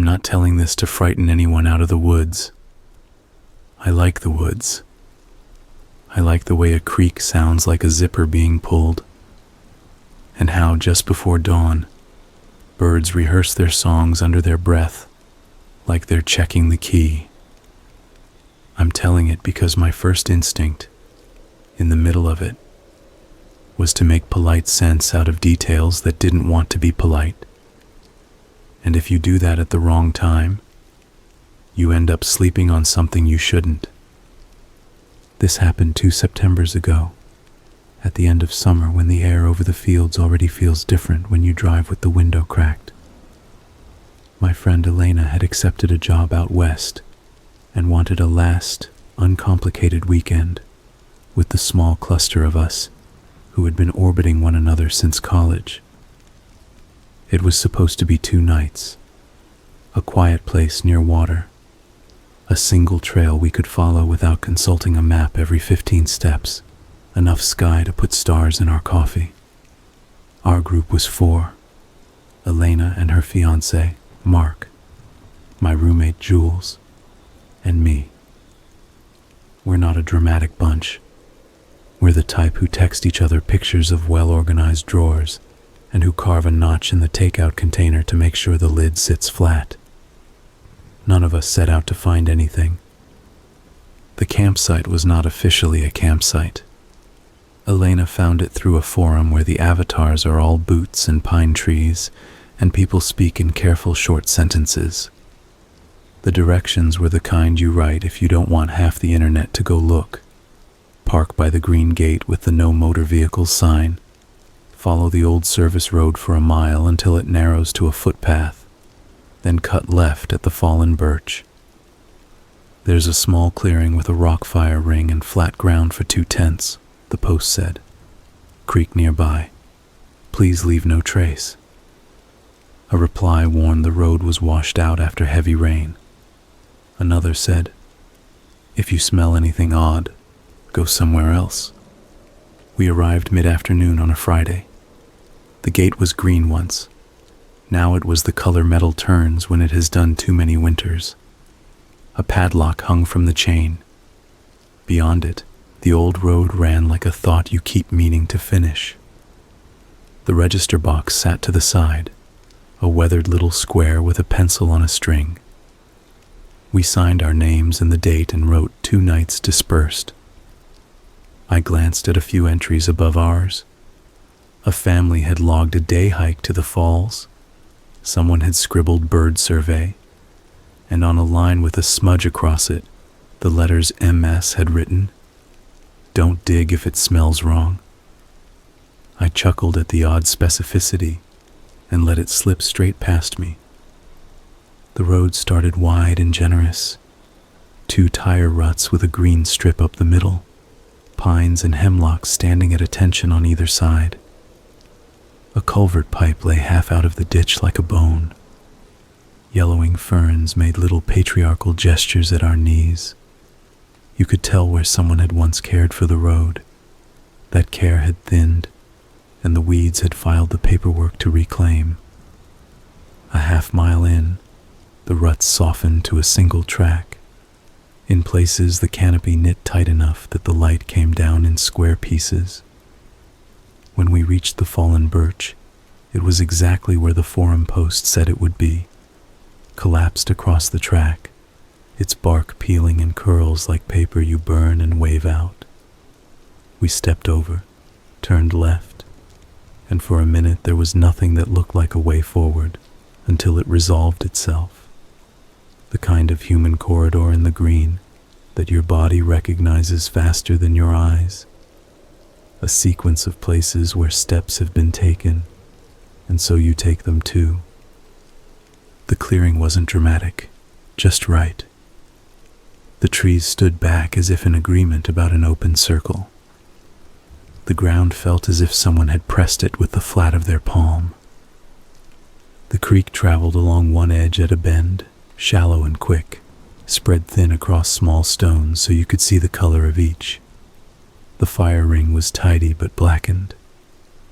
I'm not telling this to frighten anyone out of the woods. I like the woods. I like the way a creek sounds like a zipper being pulled, and how, just before dawn, birds rehearse their songs under their breath, like they're checking the key. I'm telling it because my first instinct, in the middle of it, was to make polite sense out of details that didn't want to be polite. And if you do that at the wrong time, you end up sleeping on something you shouldn't. This happened 2 Septembers ago, at the end of summer, when the air over the fields already feels different when you drive with the window cracked. My friend Elena had accepted a job out west and wanted a last, uncomplicated weekend with the small cluster of us who had been orbiting one another since college. It was supposed to be 2 nights, a quiet place near water, a single trail we could follow without consulting a map every 15 steps, enough sky to put stars in our coffee. Our group was 4, Elena and her fiancé, Mark, my roommate Jules, and me. We're not a dramatic bunch. We're the type who text each other pictures of well-organized drawers and who carve a notch in the takeout container to make sure the lid sits flat. None of us set out to find anything. The campsite was not officially a campsite. Elena found it through a forum where the avatars are all boots and pine trees, and people speak in careful short sentences. The directions were the kind you write if you don't want half the internet to go look. Park by the green gate with the no motor vehicles sign. Follow the old service road for a mile until it narrows to a footpath. Then cut left at the fallen birch. There's a small clearing with a rock fire ring and flat ground for 2 tents, the post said. Creek nearby. Please leave no trace. A reply warned the road was washed out after heavy rain. Another said, if you smell anything odd, go somewhere else. We arrived mid-afternoon on a Friday. The gate was green once. Now it was the color metal turns when it has done too many winters. A padlock hung from the chain. Beyond it, the old road ran like a thought you keep meaning to finish. The register box sat to the side, a weathered little square with a pencil on a string. We signed our names and the date and wrote 2 nights dispersed. I glanced at a few entries above ours. A family had logged a day hike to the falls. Someone had scribbled bird survey, and on a line with a smudge across it, the letters MS had written, don't dig if it smells wrong. I chuckled at the odd specificity and let it slip straight past me. The road started wide and generous. 2 tire ruts with a green strip up the middle. Pines and hemlocks standing at attention on either side. A culvert pipe lay half out of the ditch like a bone. Yellowing ferns made little patriarchal gestures at our knees. You could tell where someone had once cared for the road. That care had thinned, and the weeds had filed the paperwork to reclaim. A half-mile in, the ruts softened to a single track. In places, the canopy knit tight enough that the light came down in square pieces. When we reached the fallen birch, it was exactly where the forum post said it would be, collapsed across the track, its bark peeling in curls like paper you burn and wave out. We stepped over, turned left, and for a minute there was nothing that looked like a way forward until it resolved itself. The kind of human corridor in the green that your body recognizes faster than your eyes. A sequence of places where steps have been taken, and so you take them too. The clearing wasn't dramatic, just right. The trees stood back as if in agreement about an open circle. The ground felt as if someone had pressed it with the flat of their palm. The creek traveled along one edge at a bend, shallow and quick, spread thin across small stones so you could see the color of each. The fire ring was tidy but blackened,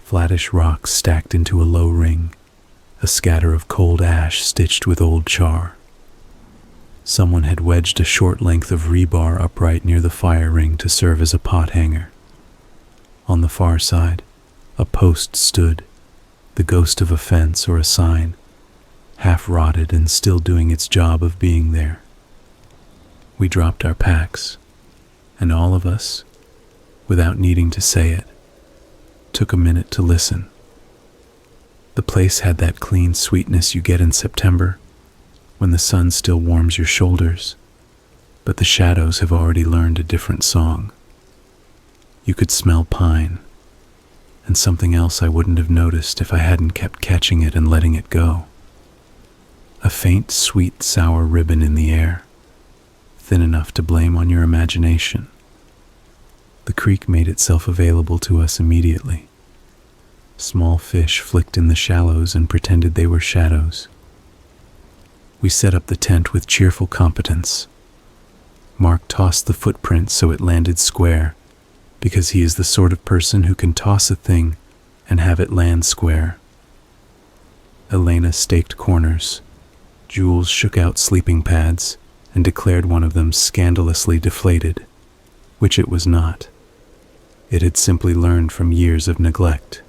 flattish rocks stacked into a low ring, a scatter of cold ash stitched with old char. Someone had wedged a short length of rebar upright near the fire ring to serve as a pot hanger. On the far side, a post stood, the ghost of a fence or a sign, half rotted and still doing its job of being there. We dropped our packs, and all of us, without needing to say it, took a minute to listen. The place had that clean sweetness you get in September, when the sun still warms your shoulders, but the shadows have already learned a different song. You could smell pine, and something else I wouldn't have noticed if I hadn't kept catching it and letting it go. A faint, sweet, sour ribbon in the air, thin enough to blame on your imagination. The creek made itself available to us immediately. Small fish flicked in the shallows and pretended they were shadows. We set up the tent with cheerful competence. Mark tossed the footprint so it landed square, because he is the sort of person who can toss a thing and have it land square. Elena staked corners. Jules shook out sleeping pads and declared one of them scandalously deflated, which it was not. It had simply learned from years of neglect.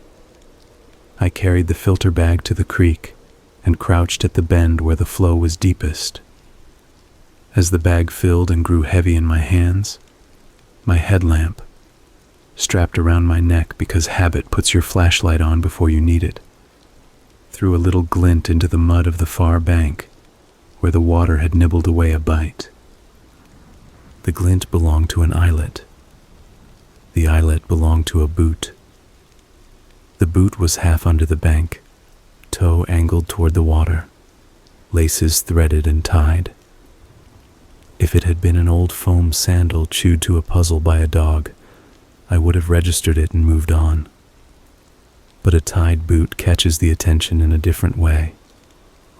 I carried the filter bag to the creek and crouched at the bend where the flow was deepest. As the bag filled and grew heavy in my hands, my headlamp, strapped around my neck because habit puts your flashlight on before you need it, threw a little glint into the mud of the far bank where the water had nibbled away a bite. The glint belonged to an eyelet. The eyelet belonged to a boot. The boot was half under the bank, toe angled toward the water, laces threaded and tied. If it had been an old foam sandal chewed to a puzzle by a dog, I would have registered it and moved on. But a tied boot catches the attention in a different way,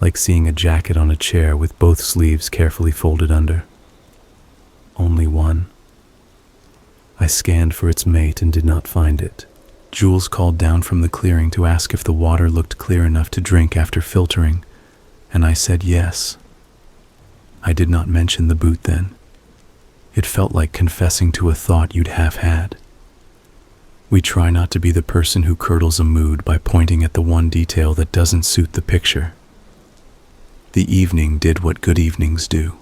like seeing a jacket on a chair with both sleeves carefully folded under. Only one. I scanned for its mate and did not find it. Jules called down from the clearing to ask if the water looked clear enough to drink after filtering, and I said yes. I did not mention the boot then. It felt like confessing to a thought you'd half had. We try not to be the person who curdles a mood by pointing at the one detail that doesn't suit the picture. The evening did what good evenings do.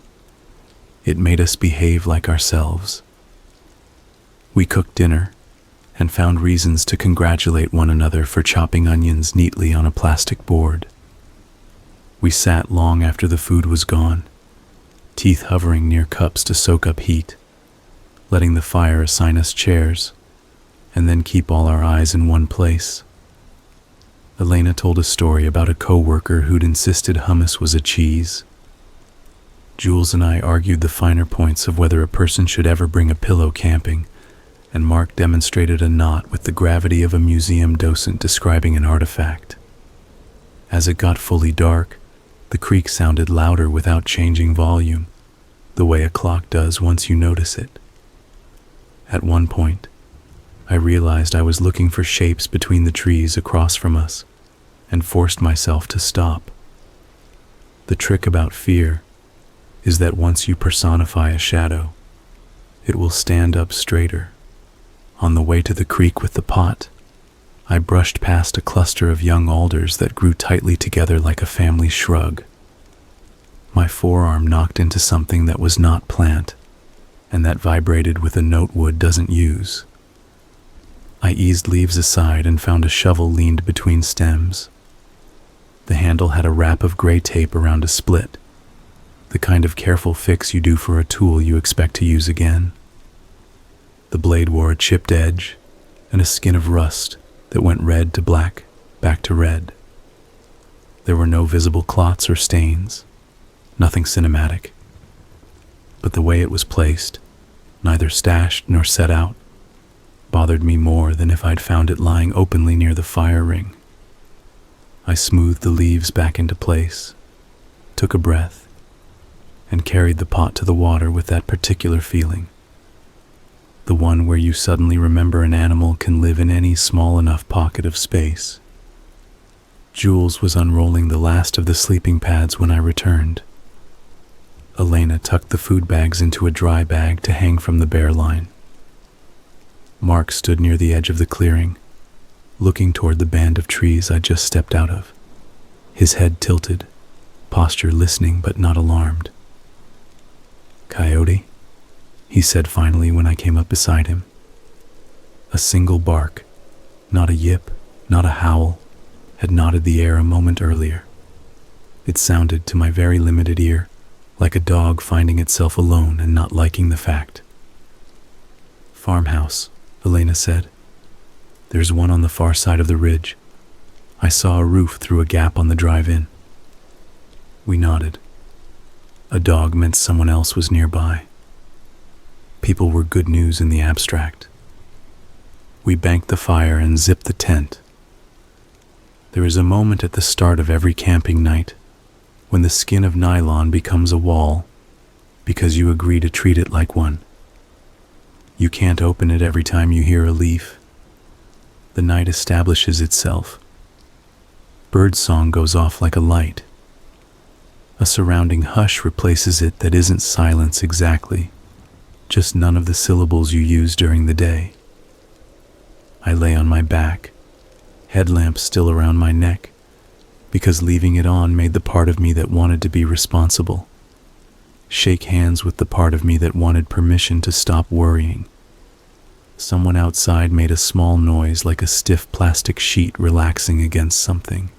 It made us behave like ourselves. We cooked dinner and found reasons to congratulate one another for chopping onions neatly on a plastic board. We sat long after the food was gone, teeth hovering near cups to soak up heat, letting the fire assign us chairs, and then keep all our eyes in one place. Elena told a story about a co-worker who'd insisted hummus was a cheese. Jules and I argued the finer points of whether a person should ever bring a pillow camping, and Mark demonstrated a knot with the gravity of a museum docent describing an artifact. As it got fully dark, the creek sounded louder without changing volume, the way a clock does once you notice it. At one point, I realized I was looking for shapes between the trees across from us, and forced myself to stop. The trick about fear is that once you personify a shadow, it will stand up straighter. On the way to the creek with the pot, I brushed past a cluster of young alders that grew tightly together like a family shrug. My forearm knocked into something that was not plant, and that vibrated with a note wood doesn't use. I eased leaves aside and found a shovel leaned between stems. The handle had a wrap of gray tape around a split, the kind of careful fix you do for a tool you expect to use again. The blade wore a chipped edge and a skin of rust that went red to black, back to red. There were no visible clots or stains, nothing cinematic. But the way it was placed, neither stashed nor set out, bothered me more than if I'd found it lying openly near the fire ring. I smoothed the leaves back into place, took a breath, and carried the pot to the water with that particular feeling. The one where you suddenly remember an animal can live in any small enough pocket of space. Jules was unrolling the last of the sleeping pads when I returned. Elena tucked the food bags into a dry bag to hang from the bear line. Mark stood near the edge of the clearing, looking toward the band of trees I'd just stepped out of. His head tilted, posture listening but not alarmed. "Coyote?" he said finally when I came up beside him. A single bark, not a yip, not a howl, had knotted the air a moment earlier. It sounded, to my very limited ear, like a dog finding itself alone and not liking the fact. "Farmhouse," Elena said. "There's one on the far side of the ridge. I saw a roof through a gap on the drive-in." We nodded. A dog meant someone else was nearby. People were good news in the abstract. We banked the fire and zipped the tent. There is a moment at the start of every camping night when the skin of nylon becomes a wall because you agree to treat it like one. You can't open it every time you hear a leaf. The night establishes itself. Birdsong goes off like a light. A surrounding hush replaces it that isn't silence exactly, just none of the syllables you use during the day. I lay on my back, headlamp still around my neck, because leaving it on made the part of me that wanted to be responsible. Shake hands with the part of me that wanted permission to stop worrying. Someone outside made a small noise like a stiff plastic sheet relaxing against something.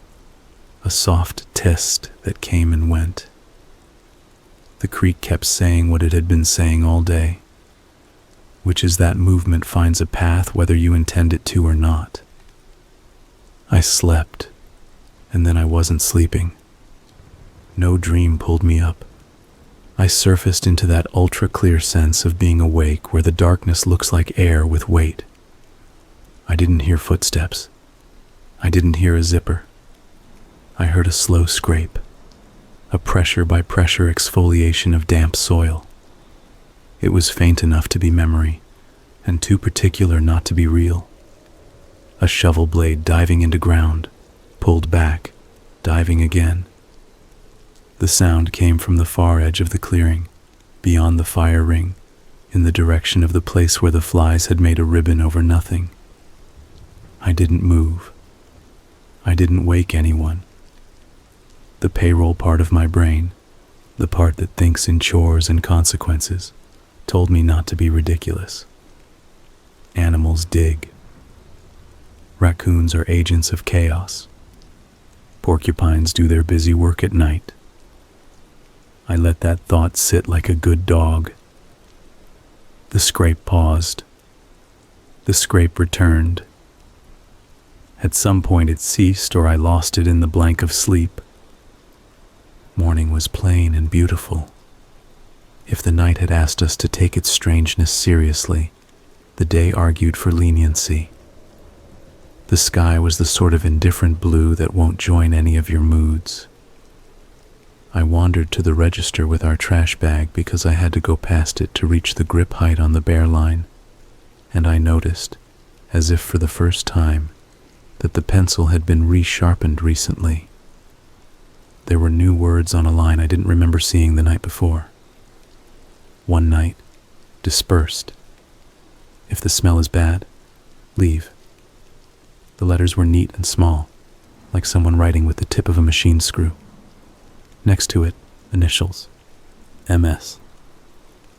A soft test that came and went. The creek kept saying what it had been saying all day, which is that movement finds a path whether you intend it to or not. I slept, and then I wasn't sleeping. No dream pulled me up. I surfaced into that ultra-clear sense of being awake where the darkness looks like air with weight. I didn't hear footsteps. I didn't hear a zipper. I heard a slow scrape, a pressure-by-pressure exfoliation of damp soil. It was faint enough to be memory, and too particular not to be real. A shovel blade diving into ground, pulled back, diving again. The sound came from the far edge of the clearing, beyond the fire ring, in the direction of the place where the flies had made a ribbon over nothing. I didn't move. I didn't wake anyone. The payroll part of my brain, the part that thinks in chores and consequences, told me not to be ridiculous. Animals dig. Raccoons are agents of chaos. Porcupines do their busy work at night. I let that thought sit like a good dog. The scrape paused. The scrape returned. At some point it ceased or I lost it in the blank of sleep. Morning was plain and beautiful. If the night had asked us to take its strangeness seriously, the day argued for leniency. The sky was the sort of indifferent blue that won't join any of your moods. I wandered to the register with our trash bag because I had to go past it to reach the grip height on the bear line, and I noticed, as if for the first time, that the pencil had been resharpened recently. There were new words on a line I didn't remember seeing the night before. One night, dispersed. If the smell is bad, leave. The letters were neat and small, like someone writing with the tip of a machine screw. Next to it, initials. MS.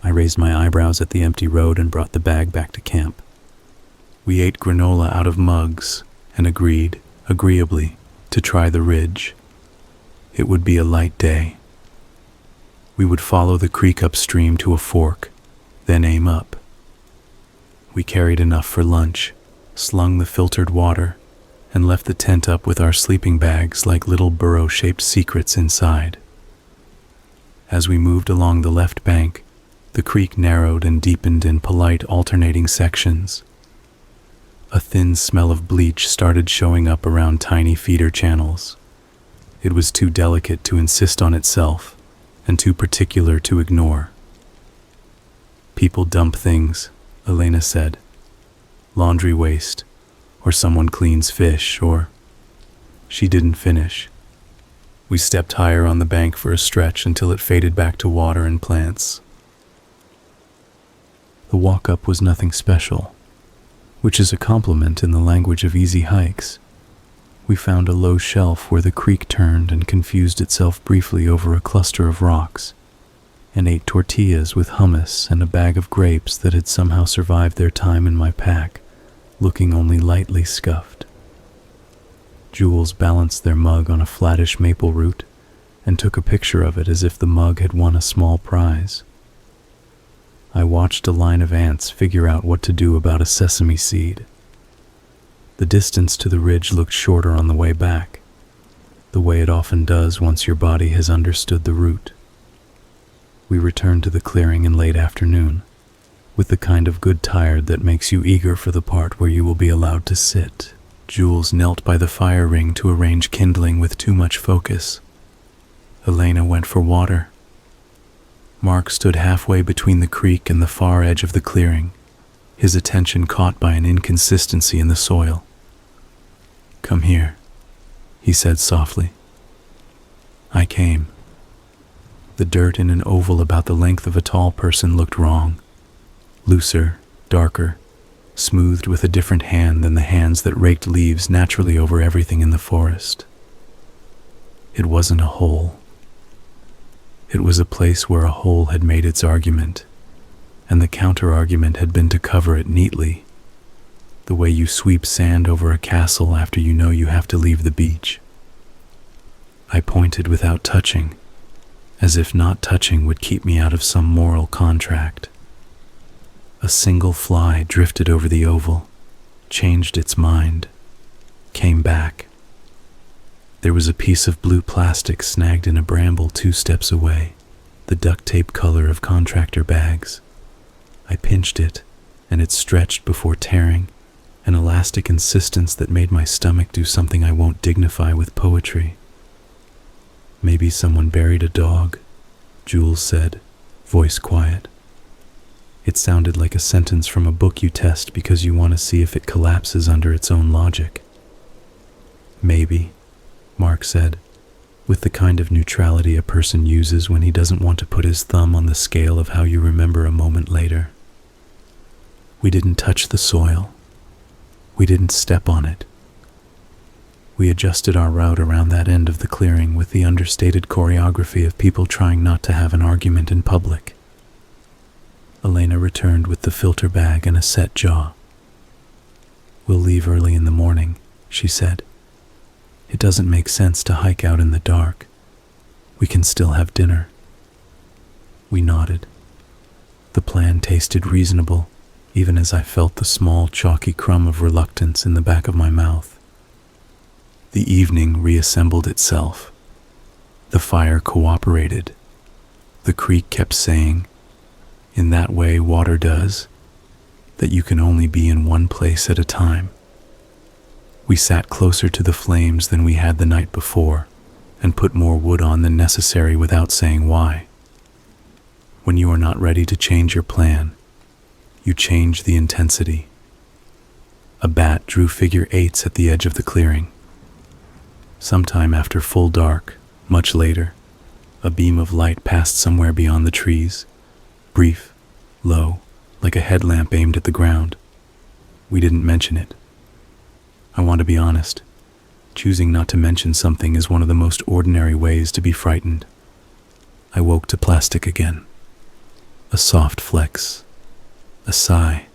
I raised my eyebrows at the empty road and brought the bag back to camp. We ate granola out of mugs and agreed, agreeably, to try the ridge. It would be a light day. We would follow the creek upstream to a fork, then aim up. We carried enough for lunch, slung the filtered water, and left the tent up with our sleeping bags like little burrow-shaped secrets inside. As we moved along the left bank, the creek narrowed and deepened in polite alternating sections. A thin smell of bleach started showing up around tiny feeder channels. It was too delicate to insist on itself, and too particular to ignore. People dump things, Elena said. Laundry waste, or someone cleans fish, or... She didn't finish. We stepped higher on the bank for a stretch until it faded back to water and plants. The walk up was nothing special, which is a compliment in the language of easy hikes. We found a low shelf where the creek turned and confused itself briefly over a cluster of rocks, and ate tortillas with hummus and a bag of grapes that had somehow survived their time in my pack, looking only lightly scuffed. Jules balanced their mug on a flattish maple root and took a picture of it as if the mug had won a small prize. I watched a line of ants figure out what to do about a sesame seed. The distance to the ridge looked shorter on the way back, the way it often does once your body has understood the route. We returned to the clearing in late afternoon, with the kind of good tired that makes you eager for the part where you will be allowed to sit. Jules knelt by the fire ring to arrange kindling with too much focus. Elena went for water. Mark stood halfway between the creek and the far edge of the clearing, his attention caught by an inconsistency in the soil. "Come here," he said softly. I came. The dirt in an oval about the length of a tall person looked wrong. Looser, darker, smoothed with a different hand than the hands that raked leaves naturally over everything in the forest. It wasn't a hole. It was a place where a hole had made its argument, and the counter-argument had been to cover it neatly, the way you sweep sand over a castle after you know you have to leave the beach. I pointed without touching, as if not touching would keep me out of some moral contract. A single fly drifted over the oval, changed its mind, came back. There was a piece of blue plastic snagged in a bramble 2 steps away, the duct tape color of contractor bags. I pinched it, and it stretched before tearing, an elastic insistence that made my stomach do something I won't dignify with poetry. "Maybe someone buried a dog," Jules said, voice quiet. It sounded like a sentence from a book you test because you want to see if it collapses under its own logic. "Maybe," Mark said, with the kind of neutrality a person uses when he doesn't want to put his thumb on the scale of how you remember a moment later. We didn't touch the soil. We didn't step on it. We adjusted our route around that end of the clearing with the understated choreography of people trying not to have an argument in public. Elena returned with the filter bag and a set jaw. "We'll leave early in the morning," she said. "It doesn't make sense to hike out in the dark. We can still have dinner." We nodded. The plan tasted reasonable, even as I felt the small, chalky crumb of reluctance in the back of my mouth. The evening reassembled itself. The fire cooperated. The creek kept saying, in that way water does, that you can only be in one place at a time. We sat closer to the flames than we had the night before, and put more wood on than necessary without saying why. When you are not ready to change your plan, you change the intensity. A bat drew figure 8s at the edge of the clearing. Sometime after full dark, much later, a beam of light passed somewhere beyond the trees, brief, low, like a headlamp aimed at the ground. We didn't mention it. I want to be honest. Choosing not to mention something is one of the most ordinary ways to be frightened. I woke to plastic again. A soft flex. A sigh.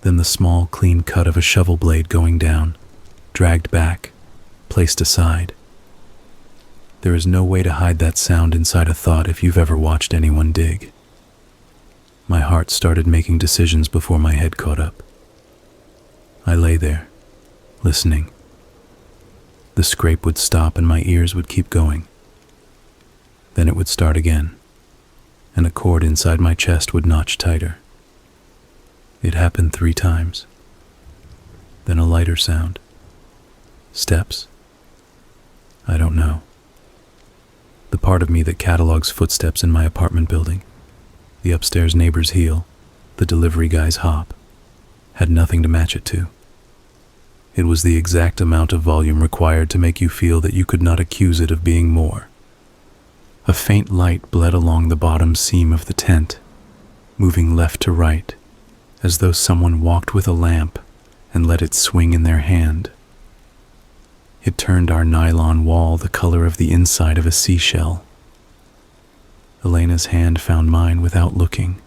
Then the small, clean cut of a shovel blade going down, dragged back, placed aside. There is no way to hide that sound inside a thought if you've ever watched anyone dig. My heart started making decisions before my head caught up. I lay there, listening. The scrape would stop and my ears would keep going. Then it would start again, and a cord inside my chest would notch tighter. It happened 3 times. Then a lighter sound. Steps? I don't know. The part of me that catalogs footsteps in my apartment building, the upstairs neighbor's heel, the delivery guy's hop, had nothing to match it to. It was the exact amount of volume required to make you feel that you could not accuse it of being more. A faint light bled along the bottom seam of the tent, moving left to right, as though someone walked with a lamp and let it swing in their hand. It turned our nylon wall the color of the inside of a seashell. Elena's hand found mine without looking.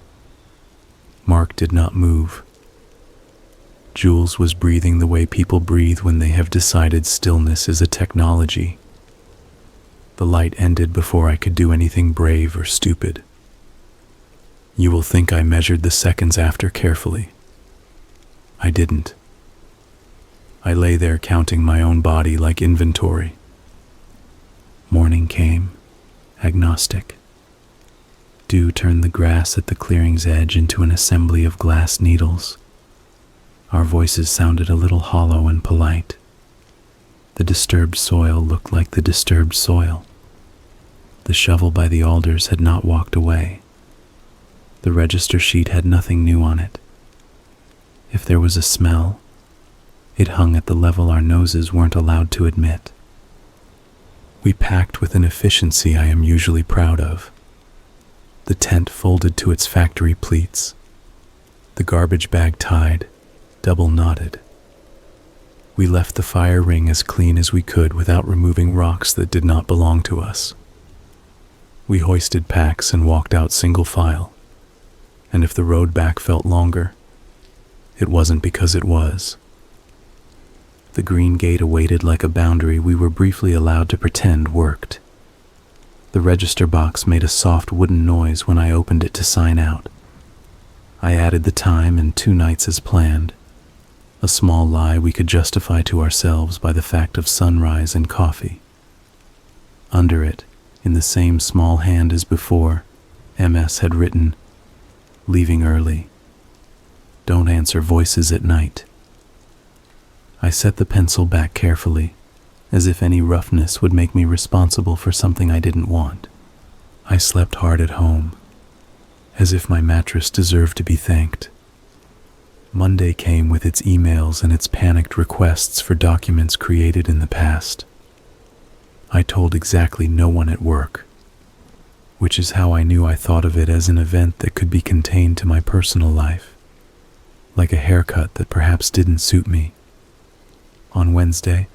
Mark did not move. Jules was breathing the way people breathe when they have decided stillness is a technology. The light ended before I could do anything brave or stupid. You will think I measured the seconds after carefully. I didn't. I lay there counting my own body like inventory. Morning came, agnostic. Dew turned the grass at the clearing's edge into an assembly of glass needles. Our voices sounded a little hollow and polite. The disturbed soil looked like the disturbed soil. The shovel by the alders had not walked away. The register sheet had nothing new on it. If there was a smell, it hung at the level our noses weren't allowed to admit. We packed with an efficiency I am usually proud of. The tent folded to its factory pleats. The garbage bag tied, double knotted. We left the fire ring as clean as we could without removing rocks that did not belong to us. We hoisted packs and walked out single file. And if the road back felt longer, it wasn't because it was. The green gate awaited like a boundary we were briefly allowed to pretend worked. The register box made a soft wooden noise when I opened it to sign out. I added the time and 2 nights as planned, a small lie we could justify to ourselves by the fact of sunrise and coffee. Under it, in the same small hand as before, MS had written, "Leaving early. Don't answer voices at night." I set the pencil back carefully, as if any roughness would make me responsible for something I didn't want. I slept hard at home, as if my mattress deserved to be thanked. Monday came with its emails and its panicked requests for documents created in the past. I told exactly no one at work, which is how I knew I thought of it as an event that could be contained to my personal life, like a haircut that perhaps didn't suit me. On Wednesday,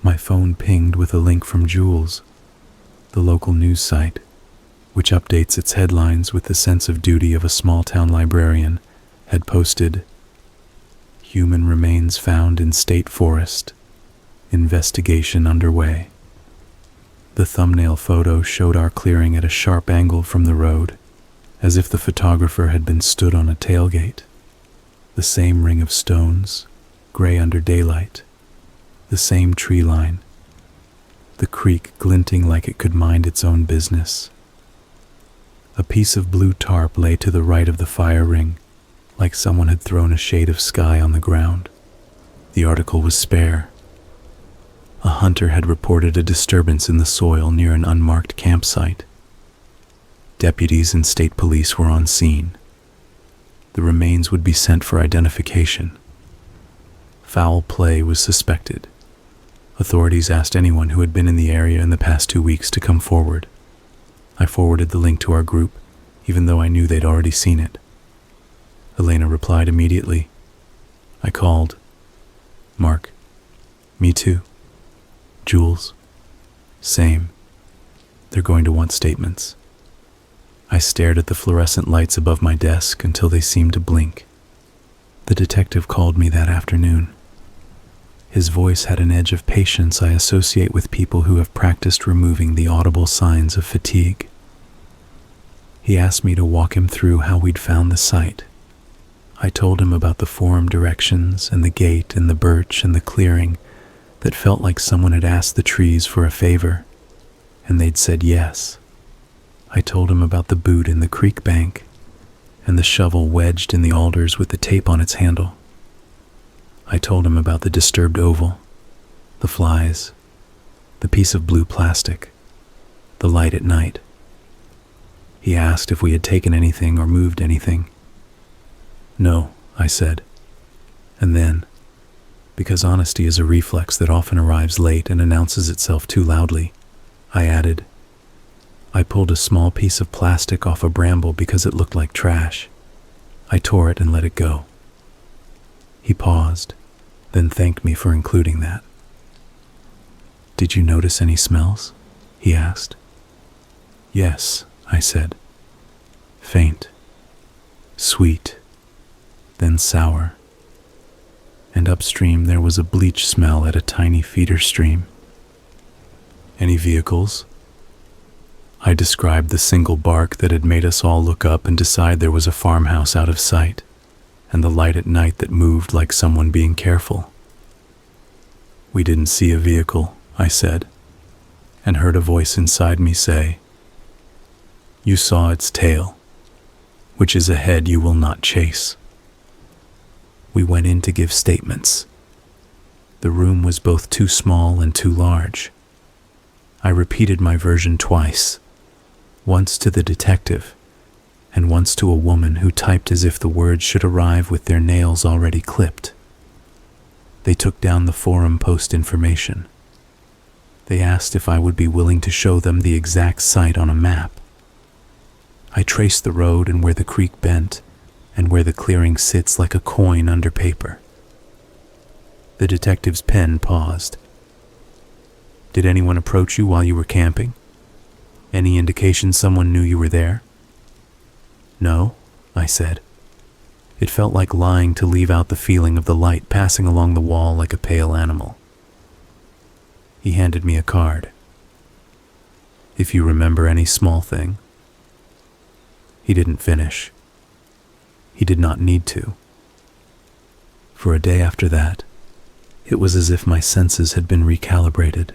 my phone pinged with a link from Jules, the local news site, which updates its headlines with the sense of duty of a small-town librarian, had posted, "Human remains found in state forest. Investigation underway." The thumbnail photo showed our clearing at a sharp angle from the road, as if the photographer had been stood on a tailgate. The same ring of stones, gray under daylight. The same tree line. The creek glinting like it could mind its own business. A piece of blue tarp lay to the right of the fire ring, like someone had thrown a shade of sky on the ground. The article was spare. A hunter had reported a disturbance in the soil near an unmarked campsite. Deputies and state police were on scene. The remains would be sent for identification. Foul play was suspected. Authorities asked anyone who had been in the area in the past 2 weeks to come forward. I forwarded the link to our group, even though I knew they'd already seen it. Elena replied immediately. I called. Mark. Me too. Jules. Same. They're going to want statements. I stared at the fluorescent lights above my desk until they seemed to blink. The detective called me that afternoon. His voice had an edge of patience I associate with people who have practiced removing the audible signs of fatigue. He asked me to walk him through how we'd found the site. I told him about the forum directions and the gate and the birch and the clearing that felt like someone had asked the trees for a favor, and they'd said yes. I told him about the boot in the creek bank and the shovel wedged in the alders with the tape on its handle. I told him about the disturbed oval, the flies, the piece of blue plastic, the light at night. He asked if we had taken anything or moved anything. No, I said. And then, Because honesty is a reflex that often arrives late and announces itself too loudly, I added. I pulled a small piece of plastic off a bramble because it looked like trash. I tore it and let it go. He paused, then thanked me for including that. Did you notice any smells? He asked. Yes, I said. Faint, sweet, then sour. And upstream there was a bleach smell at a tiny feeder stream. Any vehicles? I described the single bark that had made us all look up and decide there was a farmhouse out of sight, and the light at night that moved like someone being careful. We didn't see a vehicle, I said, and heard a voice inside me say, You saw its tail, which is a head you will not chase. We went in to give statements. The room was both too small and too large. I repeated my version twice, once to the detective, and once to a woman who typed as if the words should arrive with their nails already clipped. They took down the forum post information. They asked if I would be willing to show them the exact site on a map. I traced the road and where the creek bent, and where the clearing sits like a coin under paper. The detective's pen paused. Did anyone approach you while you were camping? Any indication someone knew you were there? No, I said. It felt like lying to leave out the feeling of the light passing along the wall like a pale animal. He handed me a card. If you remember any small thing. He didn't finish. He did not need to. For a day after that, it was as if my senses had been recalibrated.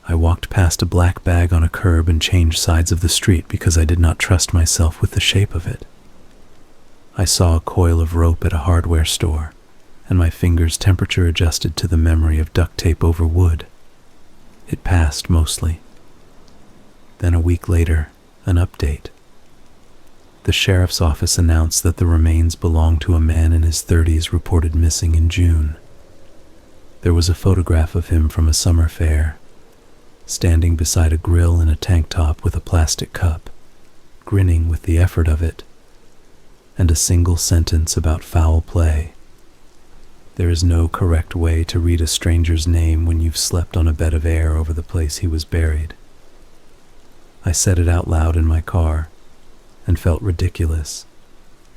I walked past a black bag on a curb and changed sides of the street because I did not trust myself with the shape of it. I saw a coil of rope at a hardware store, and my fingers temperature adjusted to the memory of duct tape over wood. It passed mostly. Then a week later, an update. The sheriff's office announced that the remains belonged to a man in his 30s reported missing in June. There was a photograph of him from a summer fair, standing beside a grill in a tank top with a plastic cup, grinning with the effort of it, and a single sentence about foul play. There is no correct way to read a stranger's name when you've slept on a bed of air over the place he was buried. I said it out loud in my car, and felt ridiculous,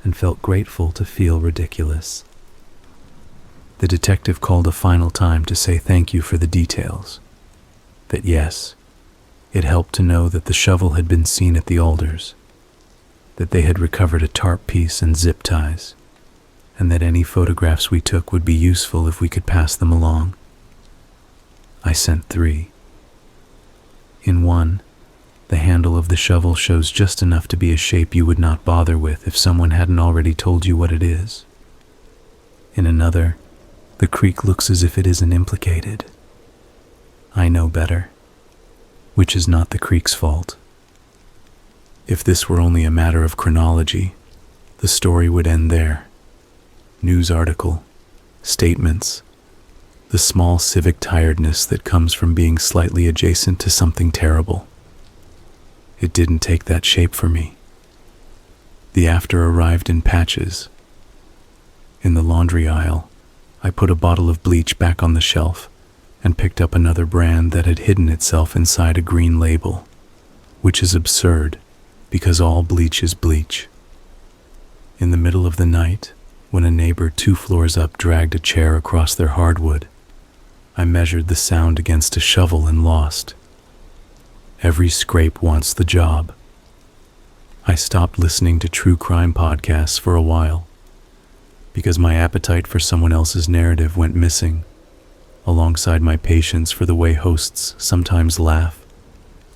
and felt grateful to feel ridiculous. The detective called a final time to say thank you for the details. That yes, it helped to know that the shovel had been seen at the alders, that they had recovered a tarp piece and zip ties, and that any photographs we took would be useful if we could pass them along. I sent 3. In one, the handle of the shovel shows just enough to be a shape you would not bother with if someone hadn't already told you what it is. In another, the creek looks as if it isn't implicated. I know better, which is not the creek's fault. If this were only a matter of chronology, the story would end there. News article, statements, the small civic tiredness that comes from being slightly adjacent to something terrible. It didn't take that shape for me. The after arrived in patches. In the laundry aisle, I put a bottle of bleach back on the shelf and picked up another brand that had hidden itself inside a green label, which is absurd because all bleach is bleach. In the middle of the night, when a neighbor 2 floors up dragged a chair across their hardwood, I measured the sound against a shovel and lost. Every scrape wants the job. I stopped listening to true crime podcasts for a while because my appetite for someone else's narrative went missing, alongside my patience for the way hosts sometimes laugh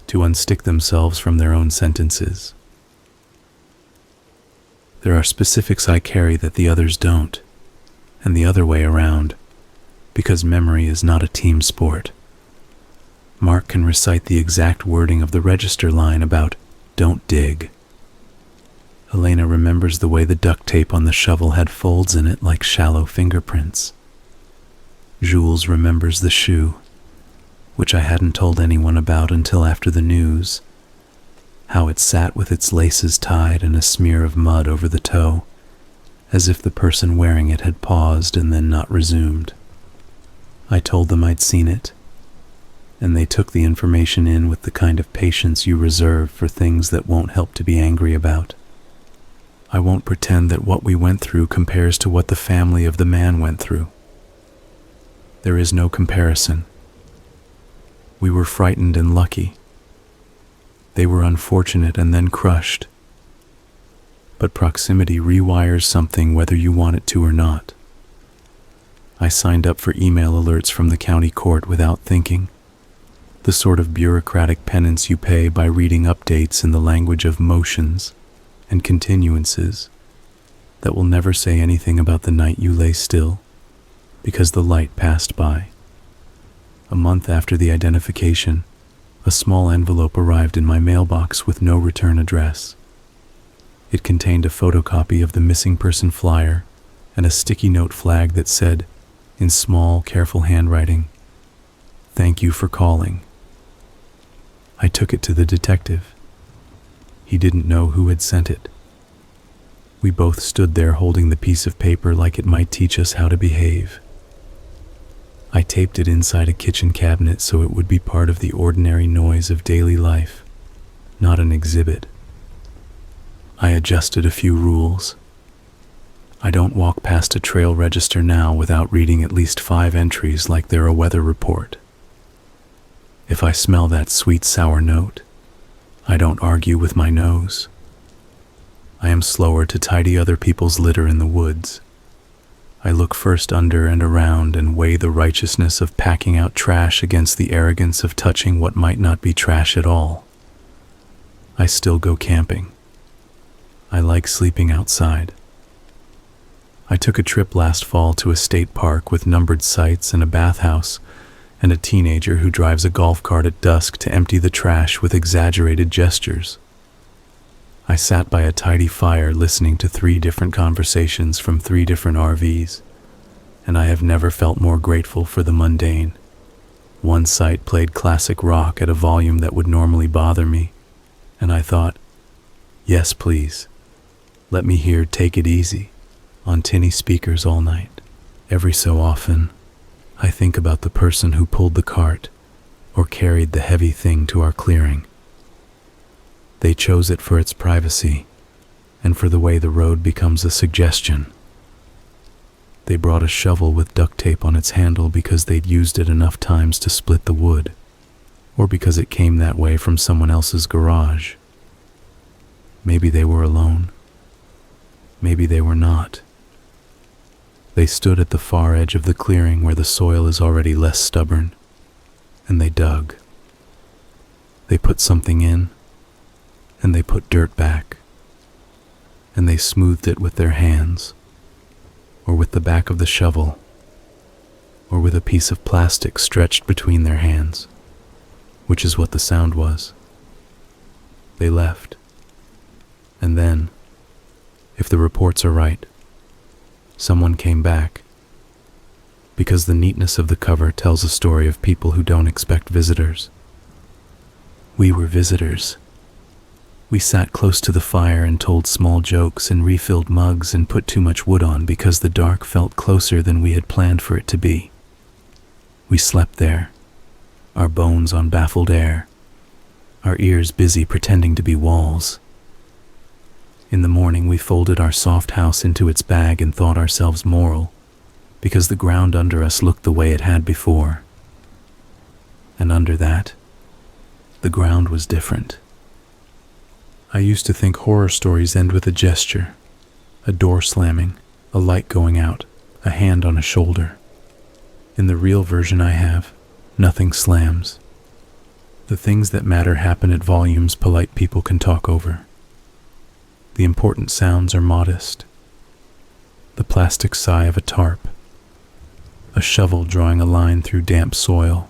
to unstick themselves from their own sentences. There are specifics I carry that the others don't, and the other way around, because memory is not a team sport. Mark can recite the exact wording of the register line about "don't dig." Elena remembers the way the duct tape on the shovel had folds in it like shallow fingerprints. Jules remembers the shoe, which I hadn't told anyone about until after the news, how it sat with its laces tied and a smear of mud over the toe, as if the person wearing it had paused and then not resumed. I told them I'd seen it, and they took the information in with the kind of patience you reserve for things that won't help to be angry about. I won't pretend that what we went through compares to what the family of the man went through. There is no comparison. We were frightened and lucky. They were unfortunate and then crushed. But proximity rewires something whether you want it to or not. I signed up for email alerts from the county court without thinking, the sort of bureaucratic penance you pay by reading updates in the language of motions and continuances that will never say anything about the night you lay still because the light passed by. A month after the identification, a small envelope arrived in my mailbox with no return address. It contained a photocopy of the missing person flyer and a sticky note flag that said, in small, careful handwriting, "Thank you for calling." I took it to the detective. He didn't know who had sent it. We both stood there holding the piece of paper like it might teach us how to behave. I taped it inside a kitchen cabinet so it would be part of the ordinary noise of daily life, not an exhibit. I adjusted a few rules. I don't walk past a trail register now without reading at least 5 entries like they're a weather report. If I smell that sweet sour note, I don't argue with my nose. I am slower to tidy other people's litter in the woods. I look first under and around and weigh the righteousness of packing out trash against the arrogance of touching what might not be trash at all. I still go camping. I like sleeping outside. I took a trip last fall to a state park with numbered sites and a bathhouse, and a teenager who drives a golf cart at dusk to empty the trash with exaggerated gestures. I sat by a tidy fire listening to 3 different conversations from 3 different RVs, and I have never felt more grateful for the mundane. One site played classic rock at a volume that would normally bother me, and I thought, yes please, let me hear Take It Easy on tinny speakers all night. Every so often, I think about the person who pulled the cart or carried the heavy thing to our clearing. They chose it for its privacy and for the way the road becomes a suggestion. They brought a shovel with duct tape on its handle because they'd used it enough times to split the wood, or because it came that way from someone else's garage. Maybe they were alone. Maybe they were not. They stood at the far edge of the clearing where the soil is already less stubborn, and they dug. They put something in, and they put dirt back, and they smoothed it with their hands, or with the back of the shovel, or with a piece of plastic stretched between their hands, which is what the sound was. They left, and then, if the reports are right, someone came back, because the neatness of the cover tells a story of people who don't expect visitors. We were visitors. We sat close to the fire and told small jokes and refilled mugs and put too much wood on because the dark felt closer than we had planned for it to be. We slept there, our bones on baffled air, our ears busy pretending to be walls. In the morning, we folded our soft house into its bag and thought ourselves moral, because the ground under us looked the way it had before. And under that, the ground was different. I used to think horror stories end with a gesture, a door slamming, a light going out, a hand on a shoulder. In the real version I have, nothing slams. The things that matter happen at volumes polite people can talk over. The important sounds are modest. The plastic sigh of a tarp, a shovel drawing a line through damp soil,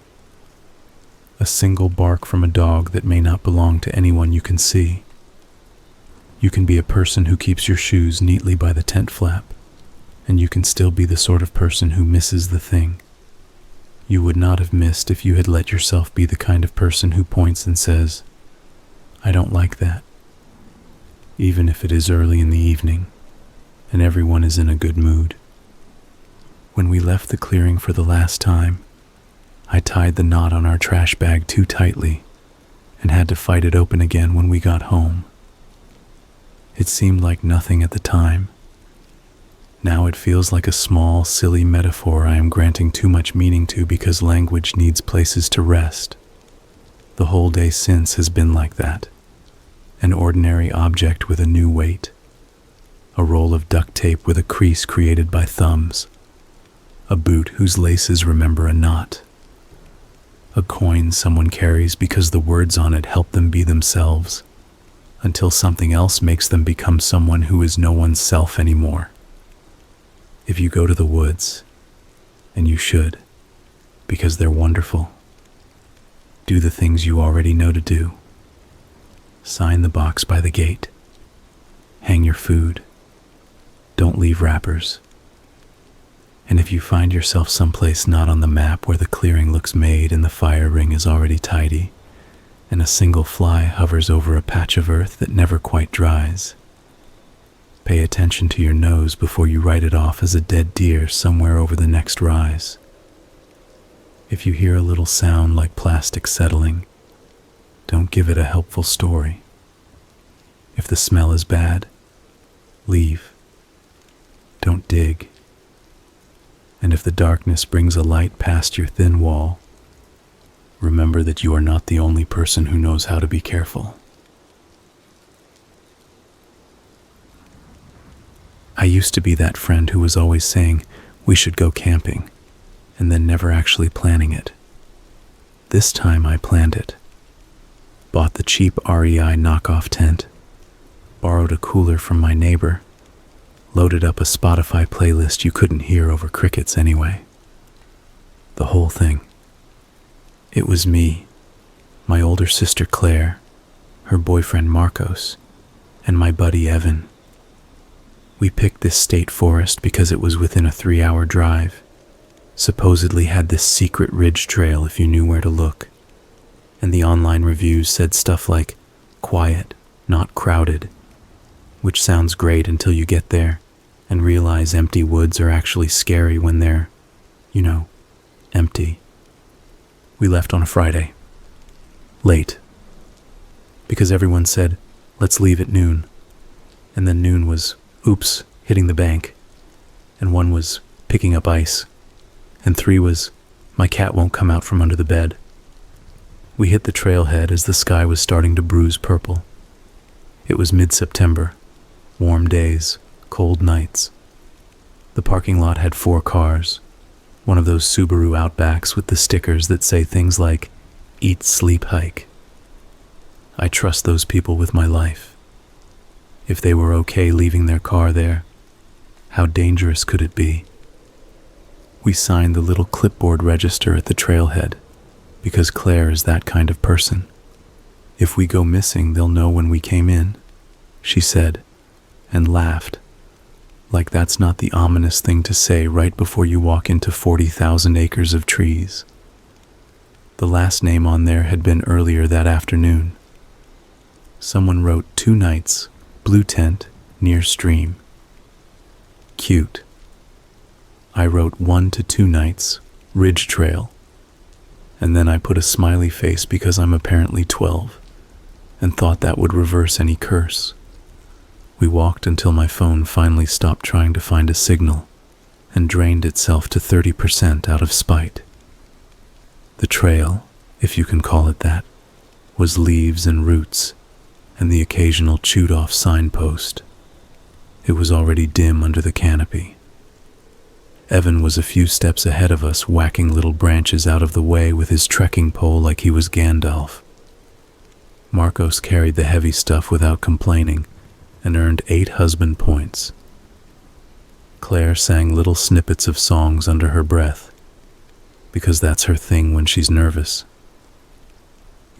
a single bark from a dog that may not belong to anyone you can see. You can be a person who keeps your shoes neatly by the tent flap, and you can still be the sort of person who misses the thing, you would not have missed if you had let yourself be the kind of person who points and says, "I don't like that," even if it is early in the evening and everyone is in a good mood. When we left the clearing for the last time, I tied the knot on our trash bag too tightly and had to fight it open again when we got home. It seemed like nothing at the time. Now it feels like a small, silly metaphor I am granting too much meaning to because language needs places to rest. The whole day since has been like that. An ordinary object with a new weight. A roll of duct tape with a crease created by thumbs. A boot whose laces remember a knot. A coin someone carries because the words on it help them be themselves, until something else makes them become someone who is no one's self anymore. If you go to the woods, and you should, because they're wonderful, do the things you already know to do. Sign the box by the gate. Hang your food. Don't leave wrappers. And if you find yourself someplace not on the map where the clearing looks made and the fire ring is already tidy, and a single fly hovers over a patch of earth that never quite dries, pay attention to your nose before you write it off as a dead deer somewhere over the next rise. If you hear a little sound like plastic settling, don't give it a helpful story. If the smell is bad, leave. Don't dig. And if the darkness brings a light past your thin wall, remember that you are not the only person who knows how to be careful. I used to be that friend who was always saying we should go camping, and then never actually planning it. This time I planned it. Bought the cheap REI knockoff tent, borrowed a cooler from my neighbor, loaded up a Spotify playlist you couldn't hear over crickets anyway. The whole thing. It was me, my older sister Claire, her boyfriend Marcos, and my buddy Evan. We picked this state forest because it was within a 3-hour drive, supposedly had this secret ridge trail if you knew where to look, and the online reviews said stuff like, quiet, not crowded, which sounds great until you get there and realize empty woods are actually scary when they're, empty. We left on a Friday. Late. Because everyone said, let's leave at noon. And then noon was, oops, hitting the bank. And 1 was, picking up ice. And 3 was, my cat won't come out from under the bed. We hit the trailhead as the sky was starting to bruise purple. It was mid-September. Warm days, cold nights. The parking lot had 4 cars. One of those Subaru Outbacks with the stickers that say things like, eat, sleep, hike. I trust those people with my life. If they were okay leaving their car there, how dangerous could it be? We signed the little clipboard register at the trailhead because Claire is that kind of person. If we go missing, they'll know when we came in, she said, and laughed, like that's not the ominous thing to say right before you walk into 40,000 acres of trees. The last name on there had been earlier that afternoon. Someone wrote 2 nights, blue tent, near stream. Cute. I wrote 1 to 2 nights, ridge trail. And then I put a smiley face because I'm apparently 12, and thought that would reverse any curse. We walked until my phone finally stopped trying to find a signal and drained itself to 30% out of spite. The trail, if you can call it that, was leaves and roots and the occasional chewed-off signpost. It was already dim under the canopy. Evan was a few steps ahead of us, whacking little branches out of the way with his trekking pole like he was Gandalf. Marcos carried the heavy stuff without complaining and earned 8 husband points. Claire sang little snippets of songs under her breath, because that's her thing when she's nervous.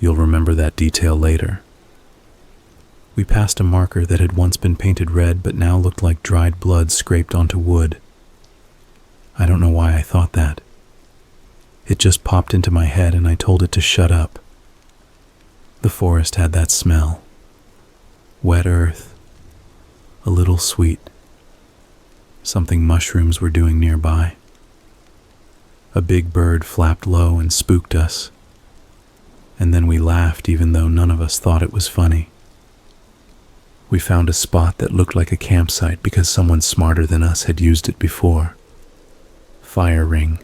You'll remember that detail later. We passed a marker that had once been painted red but now looked like dried blood scraped onto wood. I don't know why I thought that. It just popped into my head and I told it to shut up. The forest had that smell. Wet earth. A little sweet. Something mushrooms were doing nearby. A big bird flapped low and spooked us. And then we laughed even though none of us thought it was funny. We found a spot that looked like a campsite because someone smarter than us had used it before. Fire ring.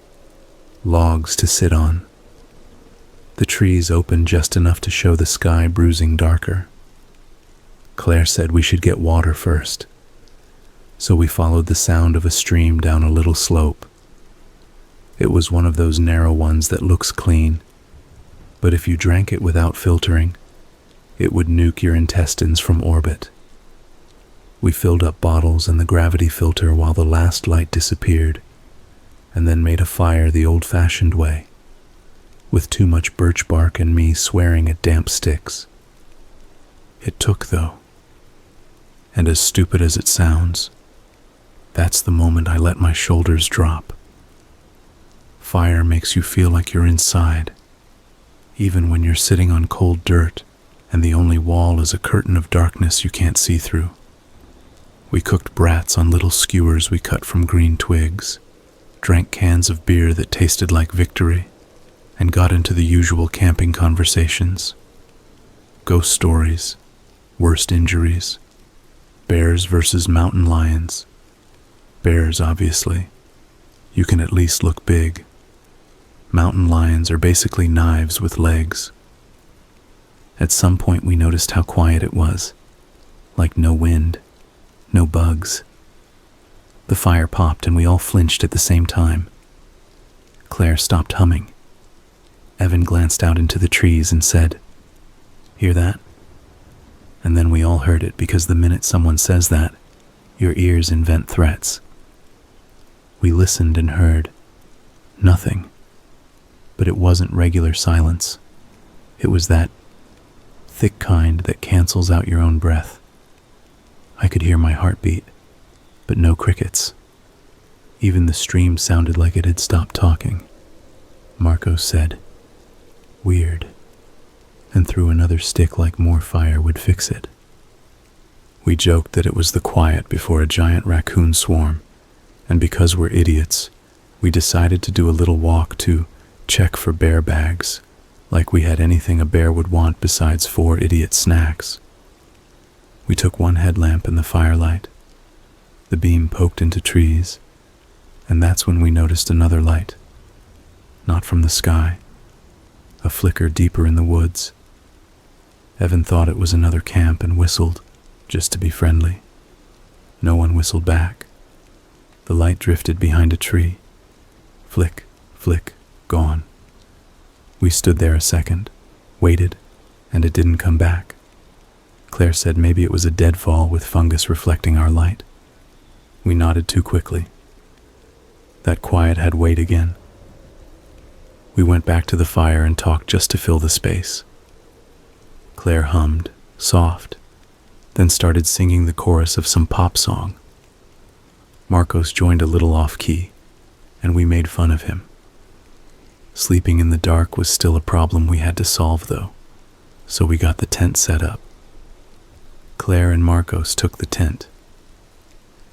Logs to sit on. The trees opened just enough to show the sky bruising darker. Claire said we should get water first, so we followed the sound of a stream down a little slope. It was one of those narrow ones that looks clean, but if you drank it without filtering, it would nuke your intestines from orbit. We filled up bottles and the gravity filter while the last light disappeared, and then made a fire the old-fashioned way, with too much birch bark and me swearing at damp sticks. It took, though. And as stupid as it sounds, that's the moment I let my shoulders drop. Fire makes you feel like you're inside, even when you're sitting on cold dirt and the only wall is a curtain of darkness you can't see through. We cooked brats on little skewers we cut from green twigs, drank cans of beer that tasted like victory, and got into the usual camping conversations. Ghost stories, worst injuries, bears versus mountain lions. Bears, obviously. You can at least look big. Mountain lions are basically knives with legs. At some point we noticed how quiet it was, like no wind, no bugs. The fire popped and we all flinched at the same time. Claire stopped humming. Evan glanced out into the trees and said, "Hear that?" And then we all heard it because the minute someone says that, your ears invent threats. We listened and heard nothing, but it wasn't regular silence. It was that thick kind that cancels out your own breath. I could hear my heartbeat, but no crickets. Even the stream sounded like it had stopped talking. Marco said, "Weird," and threw another stick like more fire would fix it. We joked that it was the quiet before a giant raccoon swarm, and because we're idiots, we decided to do a little walk to check for bear bags, like we had anything a bear would want besides 4 idiot snacks. We took one headlamp in the firelight. The beam poked into trees, and that's when we noticed another light. Not from the sky, a flicker deeper in the woods. Evan thought it was another camp and whistled, just to be friendly. No one whistled back. The light drifted behind a tree. Flick, flick, gone. We stood there a second, waited, and it didn't come back. Claire said maybe it was a deadfall with fungus reflecting our light. We nodded too quickly. That quiet had weight again. We went back to the fire and talked just to fill the space. Claire hummed, soft, then started singing the chorus of some pop song. Marcos joined a little off-key, and we made fun of him. Sleeping in the dark was still a problem we had to solve, though, so we got the tent set up. Claire and Marcos took the tent.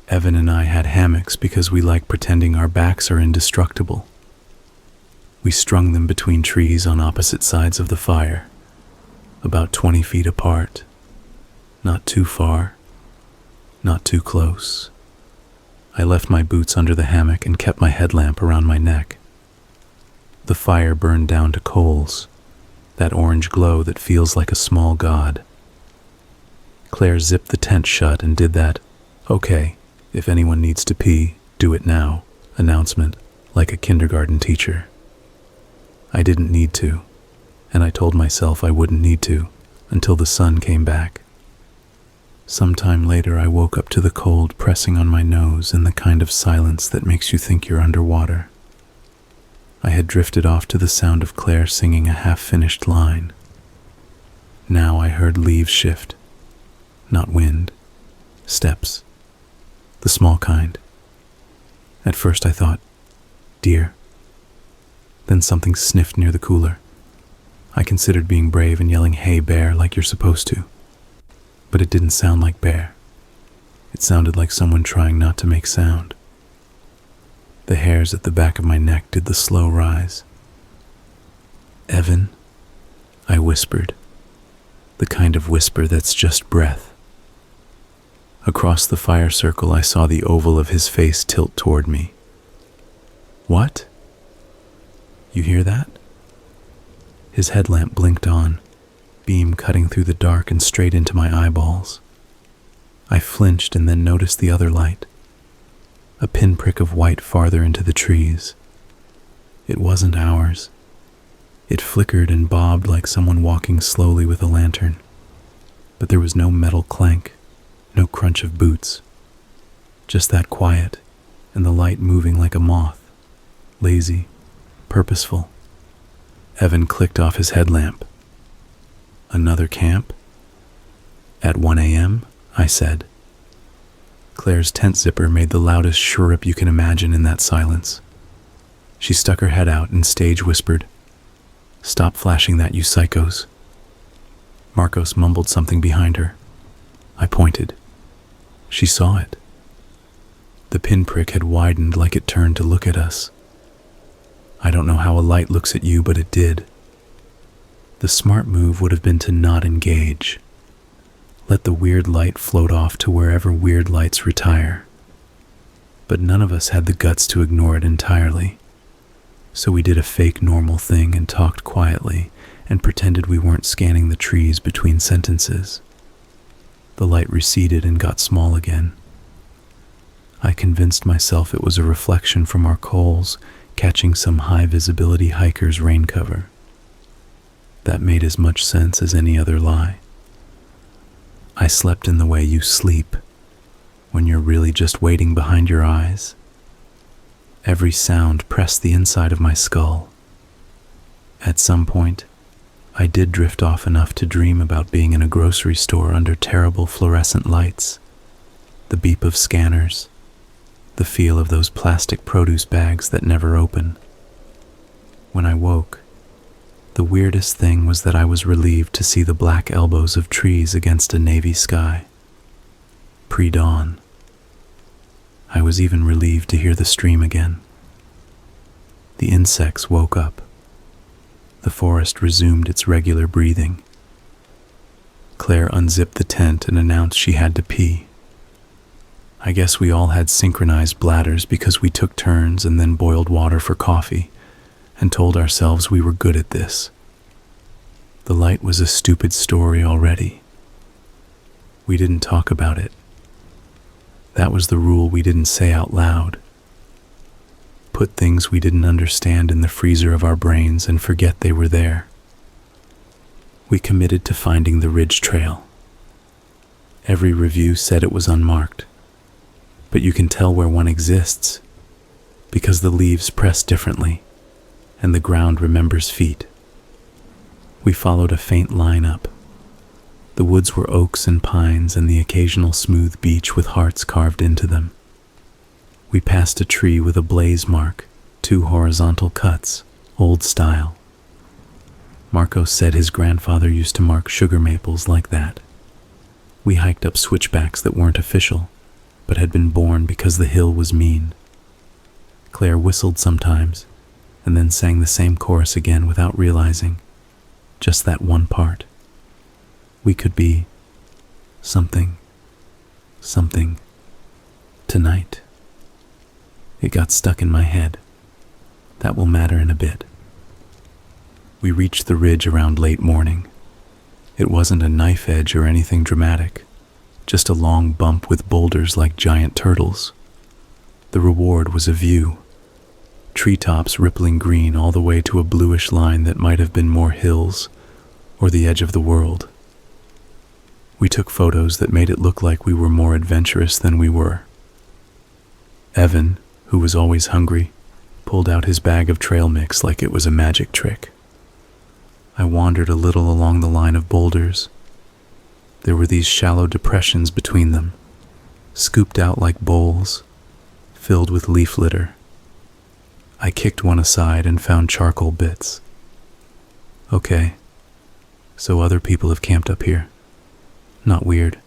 Evan and I had hammocks because we like pretending our backs are indestructible. We strung them between trees on opposite sides of the fire, about 20 feet apart. Not too far, not too close. I left my boots under the hammock and kept my headlamp around my neck. The fire burned down to coals, that orange glow that feels like a small god. Claire zipped the tent shut and did that, "Okay, if anyone needs to pee, do it now," announcement, like a kindergarten teacher. I didn't need to, and I told myself I wouldn't need to until the sun came back. Sometime later I woke up to the cold pressing on my nose in the kind of silence that makes you think you're underwater. I had drifted off to the sound of Claire singing a half-finished line. Now I heard leaves shift, not wind, steps, the small kind. At first I thought, deer. Then something sniffed near the cooler. I considered being brave and yelling, "Hey, bear," like you're supposed to. But it didn't sound like bear. It sounded like someone trying not to make sound. The hairs at the back of my neck did the slow rise. "Evan," I whispered, the kind of whisper that's just breath. Across the fire circle, I saw the oval of his face tilt toward me. "What? You hear that?" His headlamp blinked on, beam cutting through the dark and straight into my eyeballs. I flinched and then noticed the other light, a pinprick of white farther into the trees. It wasn't ours. It flickered and bobbed like someone walking slowly with a lantern, but there was no metal clank, no crunch of boots, just that quiet and the light moving like a moth, lazy, purposeful. Evan clicked off his headlamp. "Another camp?" "At 1 a.m., I said. Claire's tent zipper made the loudest chirrup you can imagine in that silence. She stuck her head out and stage whispered, "Stop flashing that, you psychos." Marcos mumbled something behind her. I pointed. She saw it. The pinprick had widened like it turned to look at us. I don't know how a light looks at you, but it did. The smart move would have been to not engage. Let the weird light float off to wherever weird lights retire. But none of us had the guts to ignore it entirely. So we did a fake normal thing and talked quietly and pretended we weren't scanning the trees between sentences. The light receded and got small again. I convinced myself it was a reflection from our coals catching some high-visibility hiker's rain cover. That made as much sense as any other lie. I slept in the way you sleep, when you're really just waiting behind your eyes. Every sound pressed the inside of my skull. At some point, I did drift off enough to dream about being in a grocery store under terrible fluorescent lights, the beep of scanners, the feel of those plastic produce bags that never open. When I woke, the weirdest thing was that I was relieved to see the black elbows of trees against a navy sky. Pre-dawn. I was even relieved to hear the stream again. The insects woke up. The forest resumed its regular breathing. Claire unzipped the tent and announced she had to pee. I guess we all had synchronized bladders because we took turns and then boiled water for coffee and told ourselves we were good at this. The light was a stupid story already. We didn't talk about it. That was the rule we didn't say out loud. Put things we didn't understand in the freezer of our brains and forget they were there. We committed to finding the ridge trail. Every review said it was unmarked. But you can tell where one exists, because the leaves press differently, and the ground remembers feet. We followed a faint line up. The woods were oaks and pines and the occasional smooth beach with hearts carved into them. We passed a tree with a blaze mark, 2 horizontal cuts, old style. Marcos said his grandfather used to mark sugar maples like that. We hiked up switchbacks that weren't official, but had been born because the hill was mean. Claire whistled sometimes, and then sang the same chorus again without realizing, just that one part. We could be something, tonight. It got stuck in my head. That will matter in a bit. We reached the ridge around late morning. It wasn't a knife edge or anything dramatic, just a long bump with boulders like giant turtles. The reward was a view. Treetops rippling green all the way to a bluish line that might have been more hills or the edge of the world. We took photos that made it look like we were more adventurous than we were. Evan, who was always hungry, pulled out his bag of trail mix like it was a magic trick. I wandered a little along the line of boulders. There were these shallow depressions between them, scooped out like bowls, filled with leaf litter. I kicked one aside and found charcoal bits. Okay, so other people have camped up here. Not weird.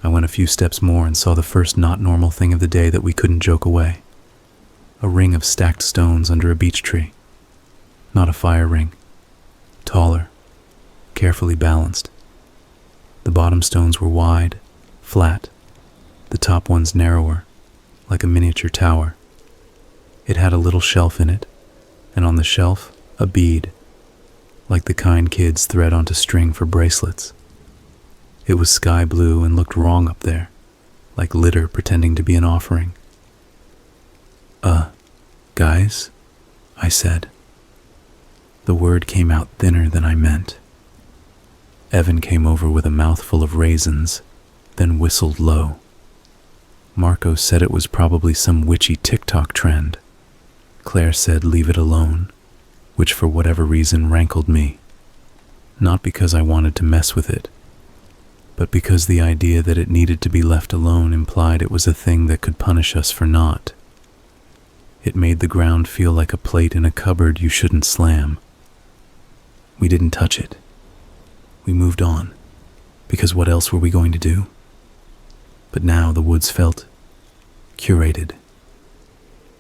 I went a few steps more and saw the first not normal thing of the day that we couldn't joke away. A ring of stacked stones under a beech tree. Not a fire ring. Taller, carefully balanced. The bottom stones were wide, flat, the top ones narrower, like a miniature tower. It had a little shelf in it, and on the shelf, a bead, like the kind kids thread onto string for bracelets. It was sky blue and looked wrong up there, like litter pretending to be an offering. Guys, I said. The word came out thinner than I meant. Evan came over with a mouthful of raisins, then whistled low. Marco said it was probably some witchy TikTok trend. Claire said leave it alone, which for whatever reason rankled me. Not because I wanted to mess with it, but because the idea that it needed to be left alone implied it was a thing that could punish us for not. It made the ground feel like a plate in a cupboard you shouldn't slam. We didn't touch it. We moved on, because what else were we going to do? But now the woods felt curated.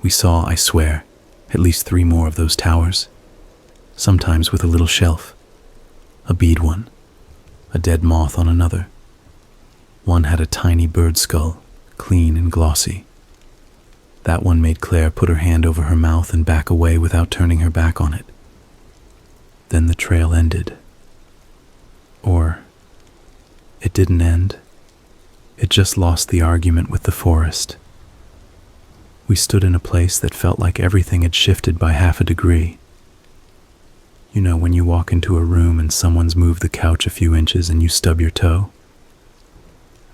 We saw, I swear, at least 3 more of those towers, sometimes with a little shelf, a bead one, a dead moth on another. One had a tiny bird skull, clean and glossy. That one made Claire put her hand over her mouth and back away without turning her back on it. Then the trail ended. Or, it didn't end. It just lost the argument with the forest. We stood in a place that felt like everything had shifted by half a degree. You know when you walk into a room and someone's moved the couch a few inches and you stub your toe?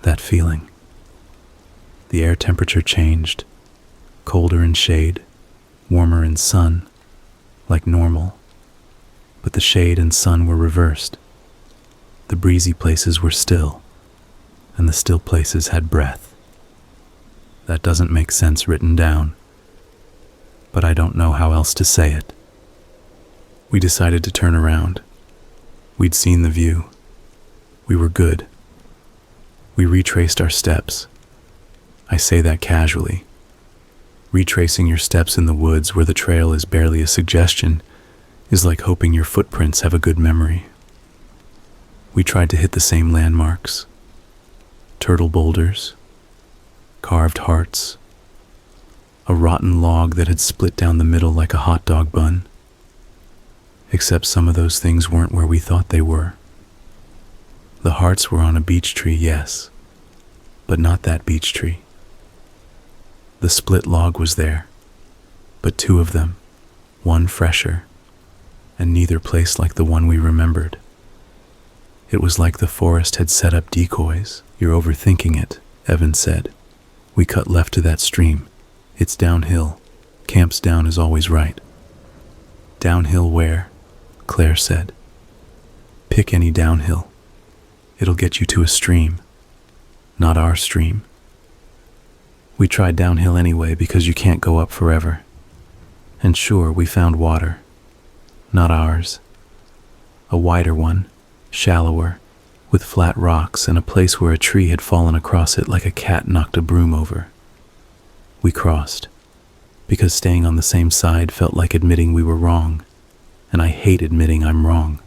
That feeling. The air temperature changed. Colder in shade, warmer in sun, like normal. But the shade and sun were reversed. The breezy places were still, and the still places had breath. That doesn't make sense written down, but I don't know how else to say it. We decided to turn around. We'd seen the view. We were good. We retraced our steps. I say that casually. Retracing your steps in the woods where the trail is barely a suggestion is like hoping your footprints have a good memory. We tried to hit the same landmarks. Turtle boulders, carved hearts, a rotten log that had split down the middle like a hot dog bun. Except some of those things weren't where we thought they were. The hearts were on a beech tree, yes, but not that beech tree. The split log was there, but 2 of them, one fresher, and neither placed like the one we remembered. It was like the forest had set up decoys. You're overthinking it, Evan said. We cut left to that stream. It's downhill. Camps down is always right. Downhill where? Claire said. Pick any downhill. It'll get you to a stream, not our stream. We tried downhill anyway because you can't go up forever. And sure, we found water. Not ours. A wider one, shallower, with flat rocks and a place where a tree had fallen across it like a cat knocked a broom over. We crossed, because staying on the same side felt like admitting we were wrong, and I hate admitting I'm wrong.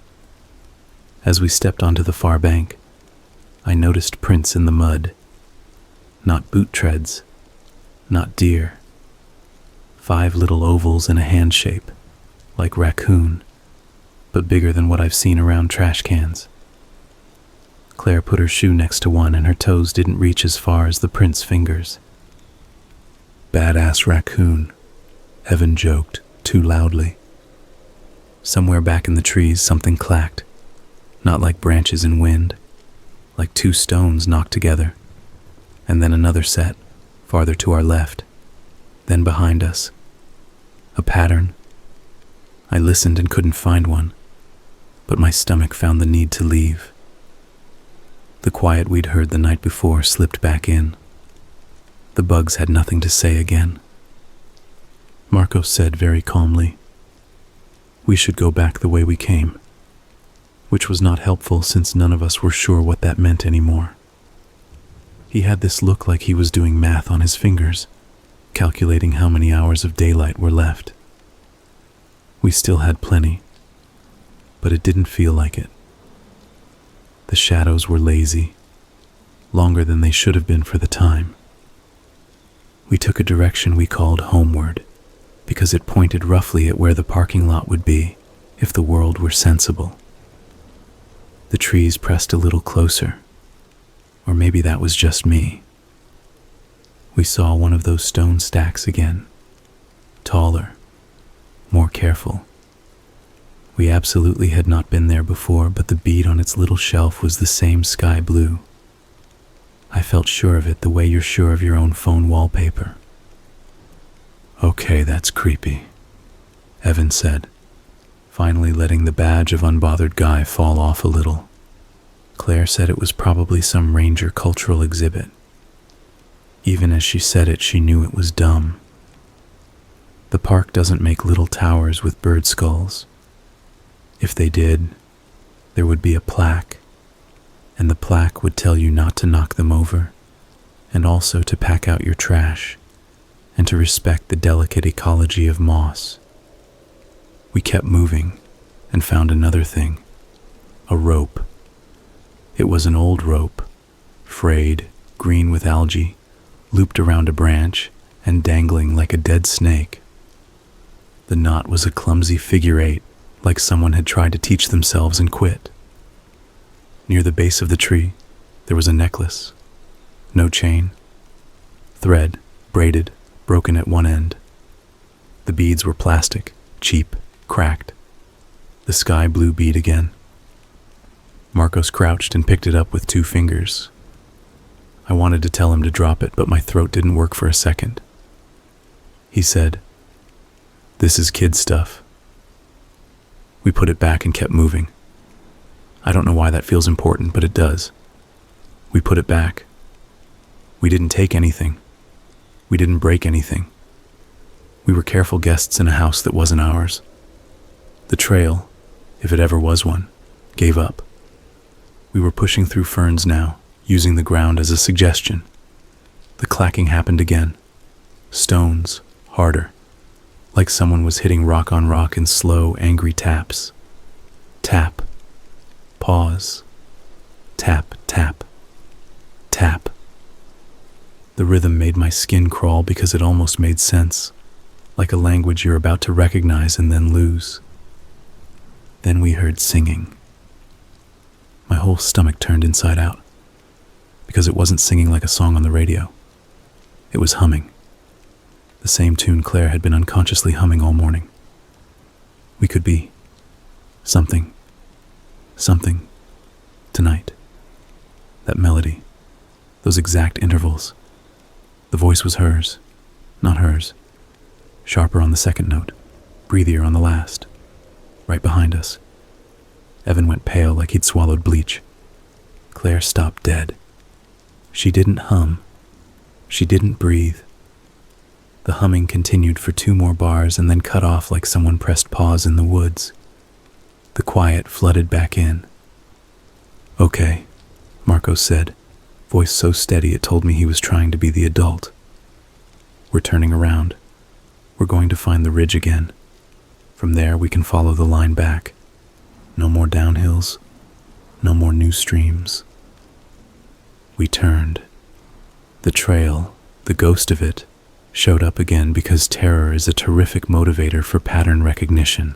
As we stepped onto the far bank, I noticed prints in the mud. Not boot treads. Not deer. 5 little ovals in a hand shape, like raccoon, but bigger than what I've seen around trash cans. Claire put her shoe next to one and her toes didn't reach as far as the print's fingers. Badass raccoon, Evan joked, too loudly. Somewhere back in the trees something clacked, not like branches in wind, like 2 stones knocked together, and then another set, farther to our left, then behind us. A pattern. I listened and couldn't find one, but my stomach found the need to leave. The quiet we'd heard the night before slipped back in. The bugs had nothing to say again. Marco said very calmly. We should go back the way we came, which was not helpful since none of us were sure what that meant anymore. He had this look like he was doing math on his fingers, calculating how many hours of daylight were left. We still had plenty, but it didn't feel like it. The shadows were lazy, longer than they should have been for the time. We took a direction we called homeward, because it pointed roughly at where the parking lot would be if the world were sensible. The trees pressed a little closer, or maybe that was just me. We saw one of those stone stacks again, taller, more careful. We absolutely had not been there before, but the bead on its little shelf was the same sky blue. I felt sure of it the way you're sure of your own phone wallpaper. Okay, that's creepy, Evan said, finally letting the badge of unbothered guy fall off a little. Claire said it was probably some ranger cultural exhibit. Even as she said it, she knew it was dumb. The park doesn't make little towers with bird skulls. If they did, there would be a plaque, and the plaque would tell you not to knock them over, and also to pack out your trash, and to respect the delicate ecology of moss. We kept moving and found another thing, a rope. It was an old rope, frayed, green with algae, looped around a branch and dangling like a dead snake. The knot was a clumsy figure eight, like someone had tried to teach themselves and quit. Near the base of the tree, there was a necklace. No chain. Thread, braided, broken at one end. The beads were plastic, cheap, cracked. The sky blue bead again. Marcos crouched and picked it up with 2 fingers. I wanted to tell him to drop it, but my throat didn't work for a second. He said, "This is kid stuff." We put it back and kept moving. I don't know why that feels important, but it does. We put it back. We didn't take anything. We didn't break anything. We were careful guests in a house that wasn't ours. The trail, if it ever was one, gave up. We were pushing through ferns now, using the ground as a suggestion. The clacking happened again. Stones, harder, like someone was hitting rock on rock in slow, angry taps. Tap. Pause. Tap, tap. Tap. The rhythm made my skin crawl because it almost made sense, like a language you're about to recognize and then lose. Then we heard singing. My whole stomach turned inside out, because it wasn't singing like a song on the radio. It was humming. The same tune Claire had been unconsciously humming all morning. We could be something tonight. That melody, those exact intervals. The voice was hers, not hers. Sharper on the second note, breathier on the last. Right behind us. Evan went pale like he'd swallowed bleach. Claire stopped dead. She didn't hum. She didn't breathe. The humming continued for 2 more bars and then cut off like someone pressed pause in the woods. The quiet flooded back in. "Okay," Marcos said, voice so steady it told me he was trying to be the adult. "We're turning around. We're going to find the ridge again. From there we can follow the line back. No more downhills, no more new streams." We turned. The trail, the ghost of it, showed up again because terror is a terrific motivator for pattern recognition.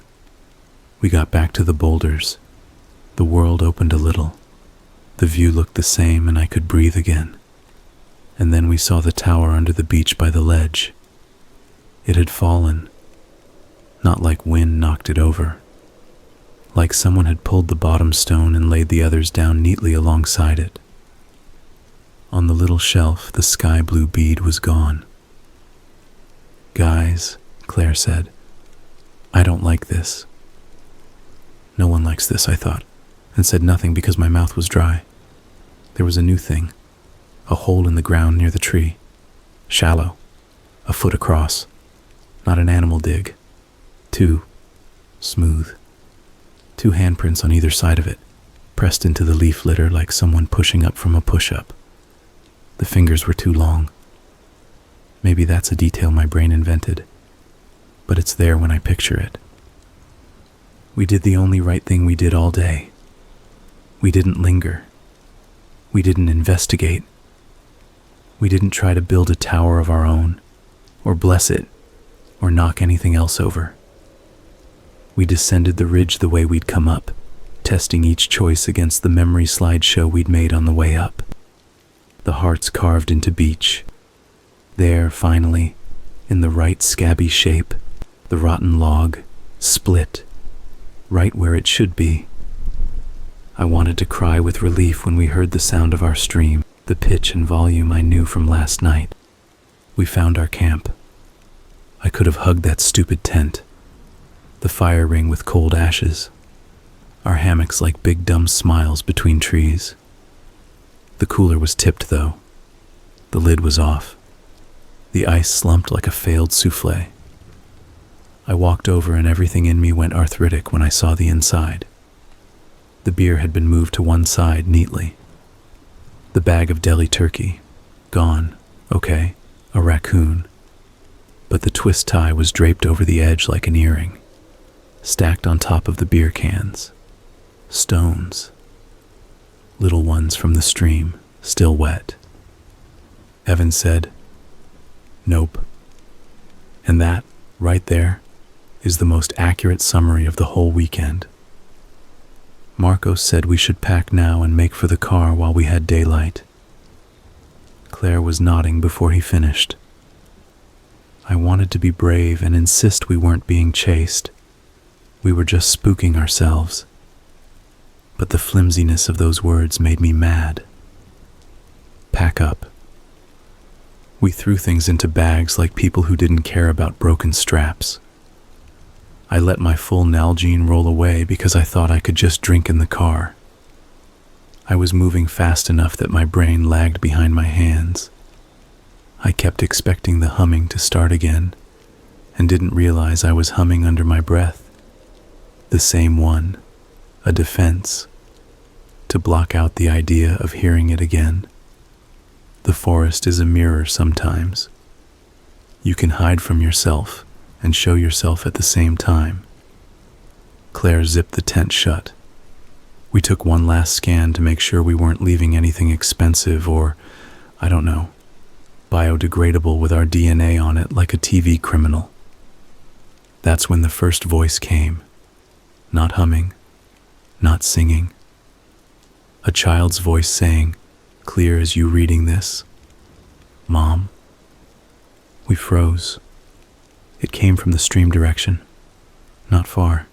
We got back to the boulders. The world opened a little. The view looked the same and I could breathe again. And then we saw the tower under the beach by the ledge. It had fallen. Not like wind knocked it over. Like someone had pulled the bottom stone and laid the others down neatly alongside it. On the little shelf, the sky blue bead was gone. "Guys," Claire said, "I don't like this." No one likes this, I thought, and said nothing because my mouth was dry. There was a new thing, a hole in the ground near the tree, shallow, a foot across, not an animal dig. Two, smooth. Two handprints on either side of it, pressed into the leaf litter like someone pushing up from a push-up. The fingers were too long. Maybe that's a detail my brain invented, but it's there when I picture it. We did the only right thing we did all day. We didn't linger. We didn't investigate. We didn't try to build a tower of our own, or bless it, or knock anything else over. We descended the ridge the way we'd come up, testing each choice against the memory slideshow we'd made on the way up. The hearts carved into beech. There, finally, in the right scabby shape, the rotten log, split, right where it should be. I wanted to cry with relief when we heard the sound of our stream, the pitch and volume I knew from last night. We found our camp. I could have hugged that stupid tent, the fire ring with cold ashes, our hammocks like big dumb smiles between trees. The cooler was tipped though. The lid was off. The ice slumped like a failed souffle. I walked over and everything in me went arthritic when I saw the inside. The beer had been moved to one side neatly. The bag of deli turkey, gone, okay, a raccoon. But the twist tie was draped over the edge like an earring, stacked on top of the beer cans. Stones. Little ones from the stream, still wet. Evan said, "Nope." And that, right there, is the most accurate summary of the whole weekend. Marcos said we should pack now and make for the car while we had daylight. Claire was nodding before he finished. I wanted to be brave and insist we weren't being chased. We were just spooking ourselves. But the flimsiness of those words made me mad. Pack up. We threw things into bags like people who didn't care about broken straps. I let my full Nalgene roll away because I thought I could just drink in the car. I was moving fast enough that my brain lagged behind my hands. I kept expecting the humming to start again, and didn't realize I was humming under my breath. The same one, a defense, to block out the idea of hearing it again. The forest is a mirror sometimes. You can hide from yourself and show yourself at the same time. Claire zipped the tent shut. We took one last scan to make sure we weren't leaving anything expensive or, I don't know, biodegradable with our DNA on it like a TV criminal. That's when the first voice came. Not humming, not singing. A child's voice saying, clear as you reading this, "Mom." We froze. It came from the stream direction. Not far.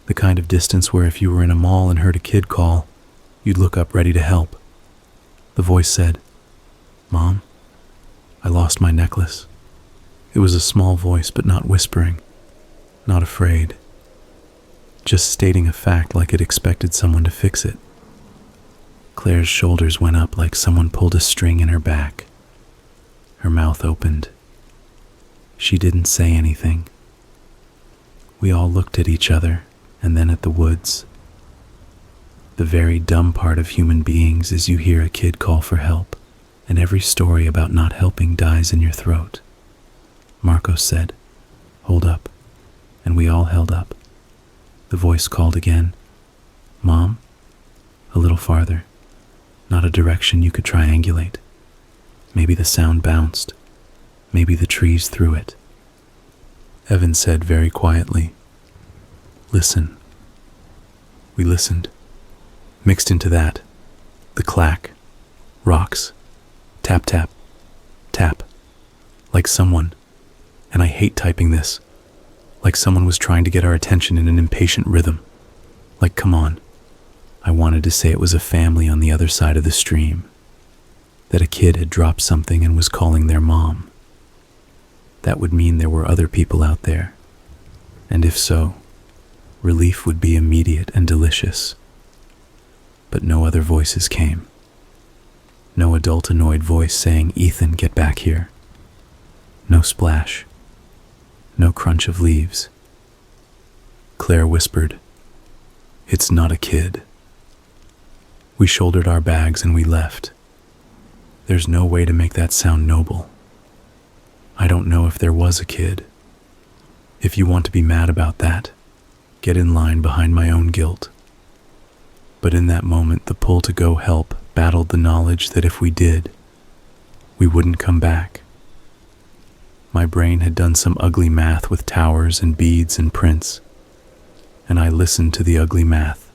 The kind of distance where if you were in a mall and heard a kid call, you'd look up ready to help. The voice said, "Mom, I lost my necklace." It was a small voice, but not whispering, not afraid. Just stating a fact like it expected someone to fix it. Claire's shoulders went up like someone pulled a string in her back. Her mouth opened. She didn't say anything. We all looked at each other and then at the woods. The very dumb part of human beings is you hear a kid call for help, and every story about not helping dies in your throat. Marcos said, "Hold up," and we all held up. The voice called again, "Mom?" A little farther, not a direction you could triangulate. Maybe the sound bounced. Maybe the trees threw it. Evan said very quietly, "Listen." We listened. Mixed into that, the clack, rocks, tap, tap, tap, like someone, and I hate typing this, like someone was trying to get our attention in an impatient rhythm. Like, come on. I wanted to say it was a family on the other side of the stream, that a kid had dropped something and was calling their mom. That would mean there were other people out there, and if so, relief would be immediate and delicious. But no other voices came. No adult annoyed voice saying, "Ethan, get back here." No splash. no crunch of leaves. Claire whispered, "It's not a kid." We shouldered our bags and we left. There's no way to make that sound noble. I don't know if there was a kid. If you want to be mad about that, get in line behind my own guilt. But in that moment, the pull to go help battled the knowledge that if we did, we wouldn't come back. My brain had done some ugly math with towers and beads and prints, and I listened to the ugly math.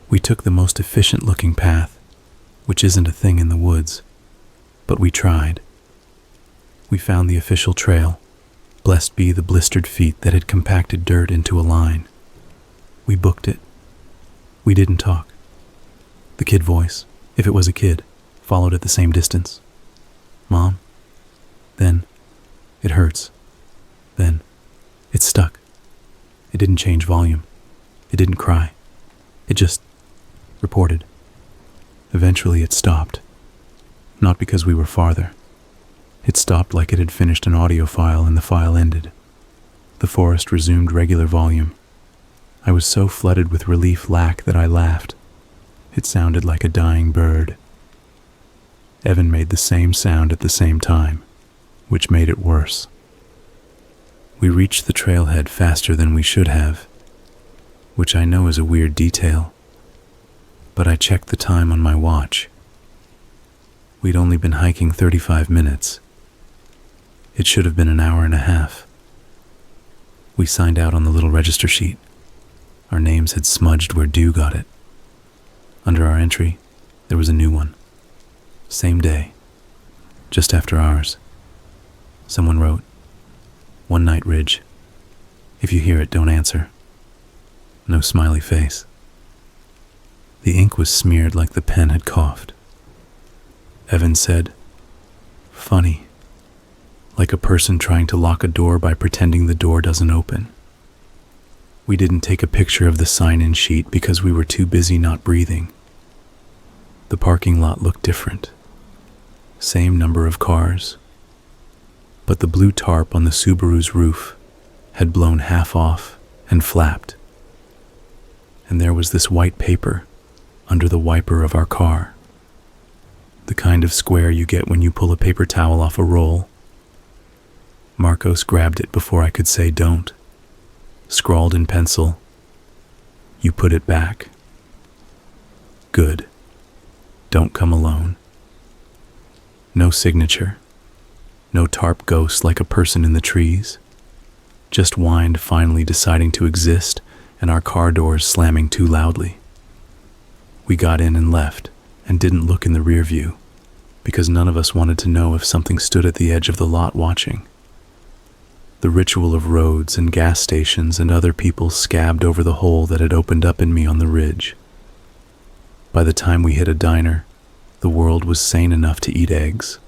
We took the most efficient-looking path, which isn't a thing in the woods, but we tried. We found the official trail, blessed be the blistered feet that had compacted dirt into a line. We booked it. We didn't talk. The kid voice, if it was a kid, followed at the same distance. "Mom?" Then, "It hurts." Then, "It's stuck." It didn't change volume. It didn't cry. It just reported. Eventually it stopped. Not because we were farther. It stopped like it had finished an audio file and the file ended. The forest resumed regular volume. I was so flooded with relief lack that I laughed. It sounded like a dying bird. Evan made the same sound at the same time, which made it worse. We reached the trailhead faster than we should have, which I know is a weird detail, but I checked the time on my watch. We'd only been hiking 35 minutes. It should have been an hour and a half. We signed out on the little register sheet. Our names had smudged where dew got it. Under our entry, there was a new one. Same day, just after ours. Someone wrote, "One Night Ridge. If you hear it, don't answer." No smiley face. The ink was smeared like the pen had coughed. Evan said, "Funny. Like a person trying to lock a door by pretending the door doesn't open." We didn't take a picture of the sign-in sheet because we were too busy not breathing. The parking lot looked different. Same number of cars. But the blue tarp on the Subaru's roof had blown half off and flapped. And there was this white paper under the wiper of our car. The kind of square you get when you pull a paper towel off a roll. Marcos grabbed it before I could say don't. Scrawled in pencil, "You put it back. Good. Don't come alone." No signature. No tarp ghost like a person in the trees. Just wind finally deciding to exist and our car doors slamming too loudly. We got in and left and didn't look in the rear view because none of us wanted to know if something stood at the edge of the lot watching. The ritual of roads and gas stations and other people scabbed over the hole that had opened up in me on the ridge. By the time we hit a diner, the world was sane enough to eat eggs.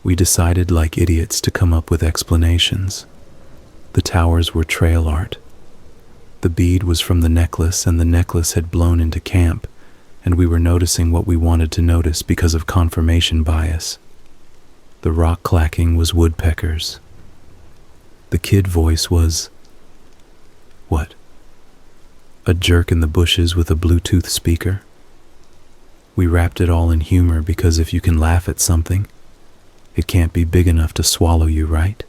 We decided like idiots to come up with explanations. The towers were trail art. The bead was from the necklace and the necklace had blown into camp, and we were noticing what we wanted to notice because of confirmation bias. The rock clacking was woodpeckers. The kid voice was, what? A jerk in the bushes with a Bluetooth speaker? We wrapped it all in humor because if you can laugh at something, it can't be big enough to swallow you, right?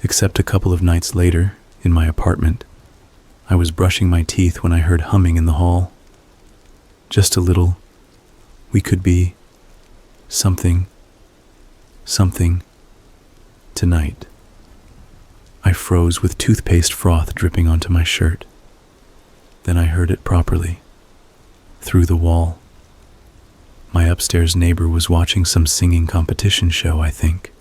Except a couple of nights later, in my apartment, I was brushing my teeth when I heard humming in the hall. Just a little, we could be something tonight. I froze with toothpaste froth dripping onto my shirt. Then I heard it properly, through the wall. My upstairs neighbor was watching some singing competition show, I think.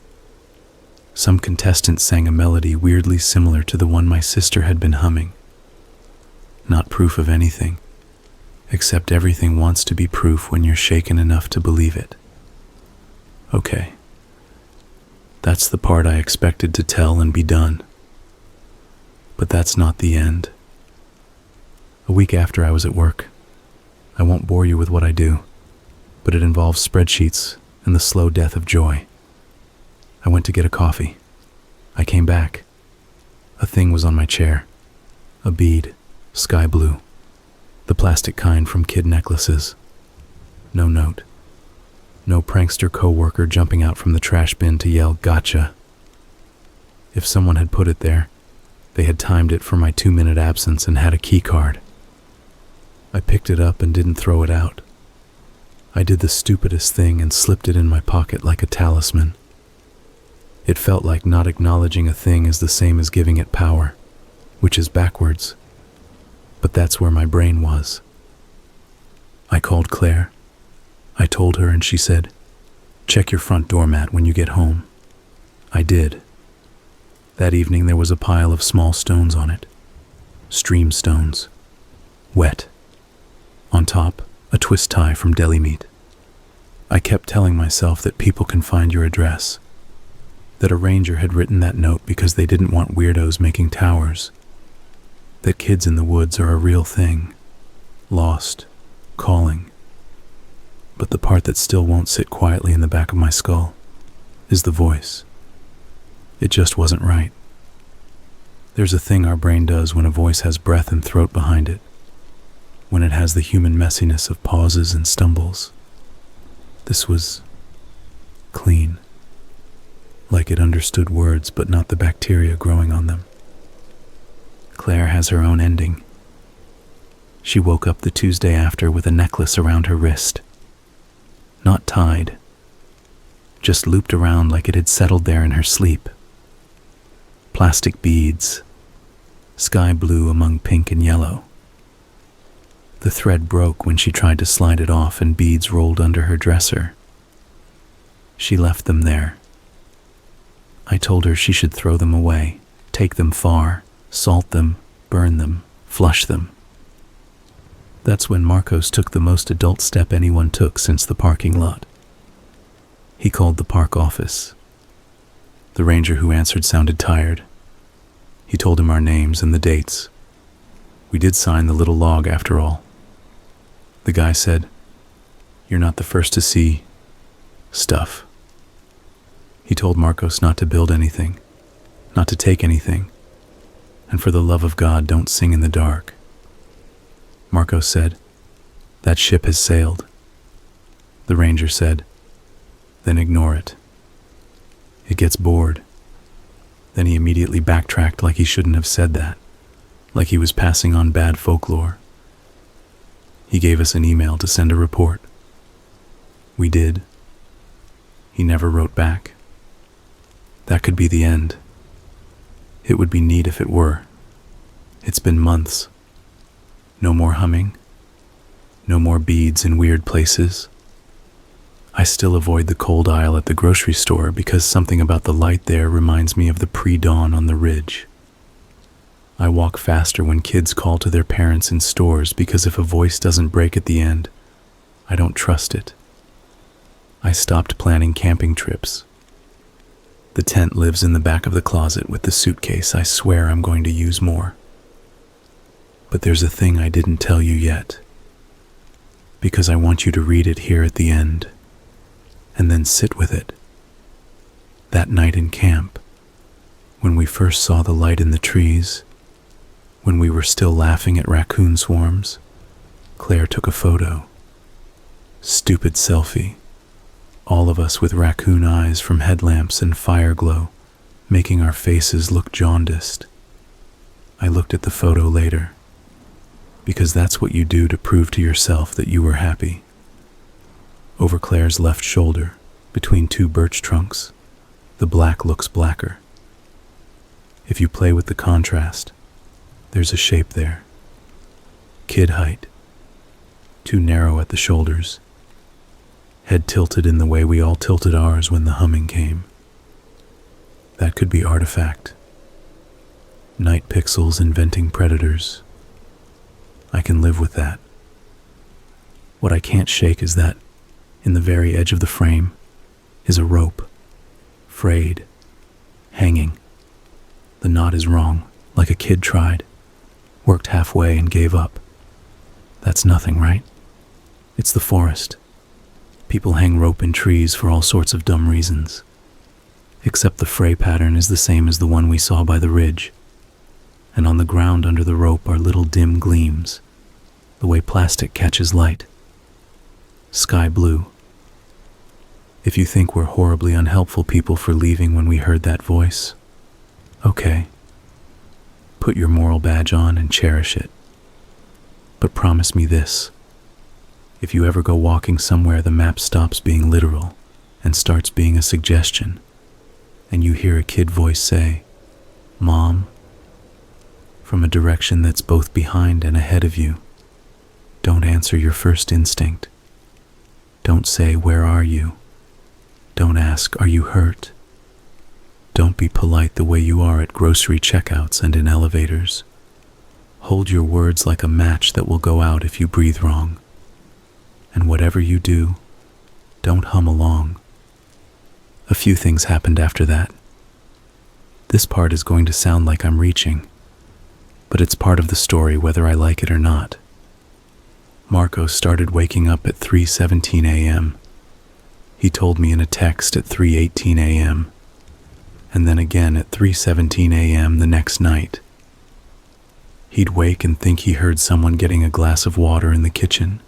Some contestant sang a melody weirdly similar to the one my sister had been humming. Not proof of anything, except everything wants to be proof when you're shaken enough to believe it. Okay. That's the part I expected to tell and be done. But that's not the end. A week after I was at work. I won't bore you with what I do, but it involves spreadsheets and the slow death of joy. I went to get a coffee. I came back. A thing was on my chair. A bead, sky blue. The plastic kind from kid necklaces. No note. No prankster coworker jumping out from the trash bin to yell, "Gotcha." If someone had put it there, they had timed it for my 2-minute absence and had a key card. I picked it up and didn't throw it out. I did the stupidest thing and slipped it in my pocket like a talisman. It felt like not acknowledging a thing is the same as giving it power, which is backwards. But that's where my brain was. I called Claire. I told her and she said, "Check your front doormat when you get home." I did. That evening there was a pile of small stones on it. Stream stones. Wet. On top, a twist tie from deli meat. I kept telling myself that people can find your address. That a ranger had written that note because they didn't want weirdos making towers. That kids in the woods are a real thing. Lost. Calling. But the part that still won't sit quietly in the back of my skull is the voice. It just wasn't right. There's a thing our brain does when a voice has breath and throat behind it. When it has the human messiness of pauses and stumbles. This was clean. Like it understood words but not the bacteria growing on them. Claire has her own ending. She woke up the Tuesday after with a necklace around her wrist. Not tied. Just looped around like it had settled there in her sleep. Plastic beads. Sky blue among pink and yellow. The thread broke when she tried to slide it off and beads rolled under her dresser. She left them there. I told her she should throw them away, take them far, salt them, burn them, flush them. That's when Marcos took the most adult step anyone took since the parking lot. He called the park office. The ranger who answered sounded tired. He told him our names and the dates. We did sign the little log after all. The guy said, "You're not the first to see stuff." He told Marcos not to build anything, not to take anything, and for the love of God, don't sing in the dark. Marcos said, "That ship has sailed." The ranger said, "Then ignore it. It gets bored." Then he immediately backtracked like he shouldn't have said that, like he was passing on bad folklore. He gave us an email to send a report. We did. He never wrote back. That could be the end. It would be neat if it were. It's been months. No more humming. No more beads in weird places. I still avoid the cold aisle at the grocery store because something about the light there reminds me of the pre-dawn on the ridge. I walk faster when kids call to their parents in stores because if a voice doesn't break at the end, I don't trust it. I stopped planning camping trips. The tent lives in the back of the closet with the suitcase I swear I'm going to use more. But there's a thing I didn't tell you yet, because I want you to read it here at the end, and then sit with it. That night in camp, when we first saw the light in the trees, when we were still laughing at raccoon swarms, Claire took a photo. Stupid selfie. All of us with raccoon eyes from headlamps and fire glow, making our faces look jaundiced. I looked at the photo later, because that's what you do to prove to yourself that you were happy. Over Claire's left shoulder, between two birch trunks, the black looks blacker. If you play with the contrast, there's a shape there. Kid height. Too narrow at the shoulders. Head tilted in the way we all tilted ours when the humming came. That could be artifact. Night pixels inventing predators. I can live with that. What I can't shake is that, in the very edge of the frame, is a rope. Frayed. Hanging. The knot is wrong, like a kid tried. Worked halfway and gave up. That's nothing, right? It's the forest. People hang rope in trees for all sorts of dumb reasons. except the fray pattern is the same as the one we saw by the ridge, and on the ground under the rope are little dim gleams, the way plastic catches light. Sky blue. If you think we're horribly unhelpful people for leaving when we heard that voice, okay. Put your moral badge on and cherish it. But promise me this. If you ever go walking somewhere the map stops being literal and starts being a suggestion, and you hear a kid voice say, "Mom," from a direction that's both behind and ahead of you, don't answer your first instinct. Don't say, "Where are you?" Don't ask, "Are you hurt?" Don't be polite the way you are at grocery checkouts and in elevators. Hold your words like a match that will go out if you breathe wrong. And whatever you do, don't hum along. A few things happened after that. This part is going to sound like I'm reaching, but it's part of the story whether I like it or not. Marco started waking up at 3:17 a.m. He told me in a text at 3:18 a.m. and then again at 3:17 a.m. the next night. He'd wake and think he heard someone getting a glass of water in the kitchen.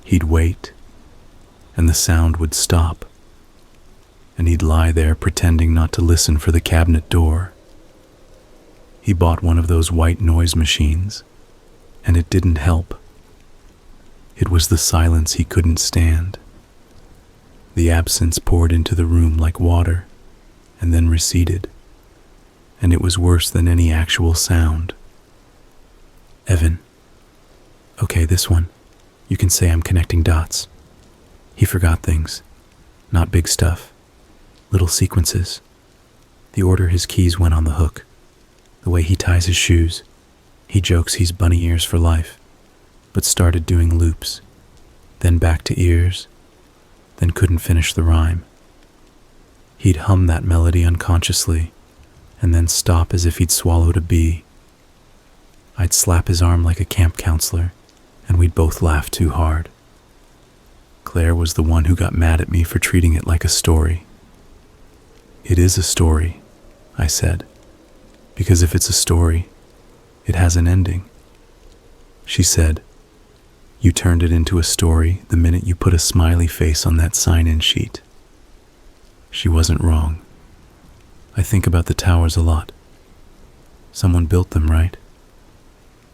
He'd wait, and the sound would stop, and he'd lie there pretending not to listen for the cabinet door. He bought one of those white noise machines, and it didn't help. It was the silence he couldn't stand. The absence poured into the room like water, and then receded, and it was worse than any actual sound. Evan. Okay, this one. You can say I'm connecting dots. He forgot things. Not big stuff. Little sequences. The order his keys went on the hook. The way he ties his shoes. He jokes he's bunny ears for life, but started doing loops. Then back to ears. Then couldn't finish the rhyme. He'd hum that melody unconsciously, and then stop as if he'd swallowed a bee. I'd slap his arm like a camp counselor, and we'd both laugh too hard. Claire was the one who got mad at me for treating it like a story. It is a story, I said, because if it's a story, it has an ending. She said, "You turned it into a story the minute you put a smiley face on that sign-in sheet." She wasn't wrong. I think about the towers a lot. Someone built them, right?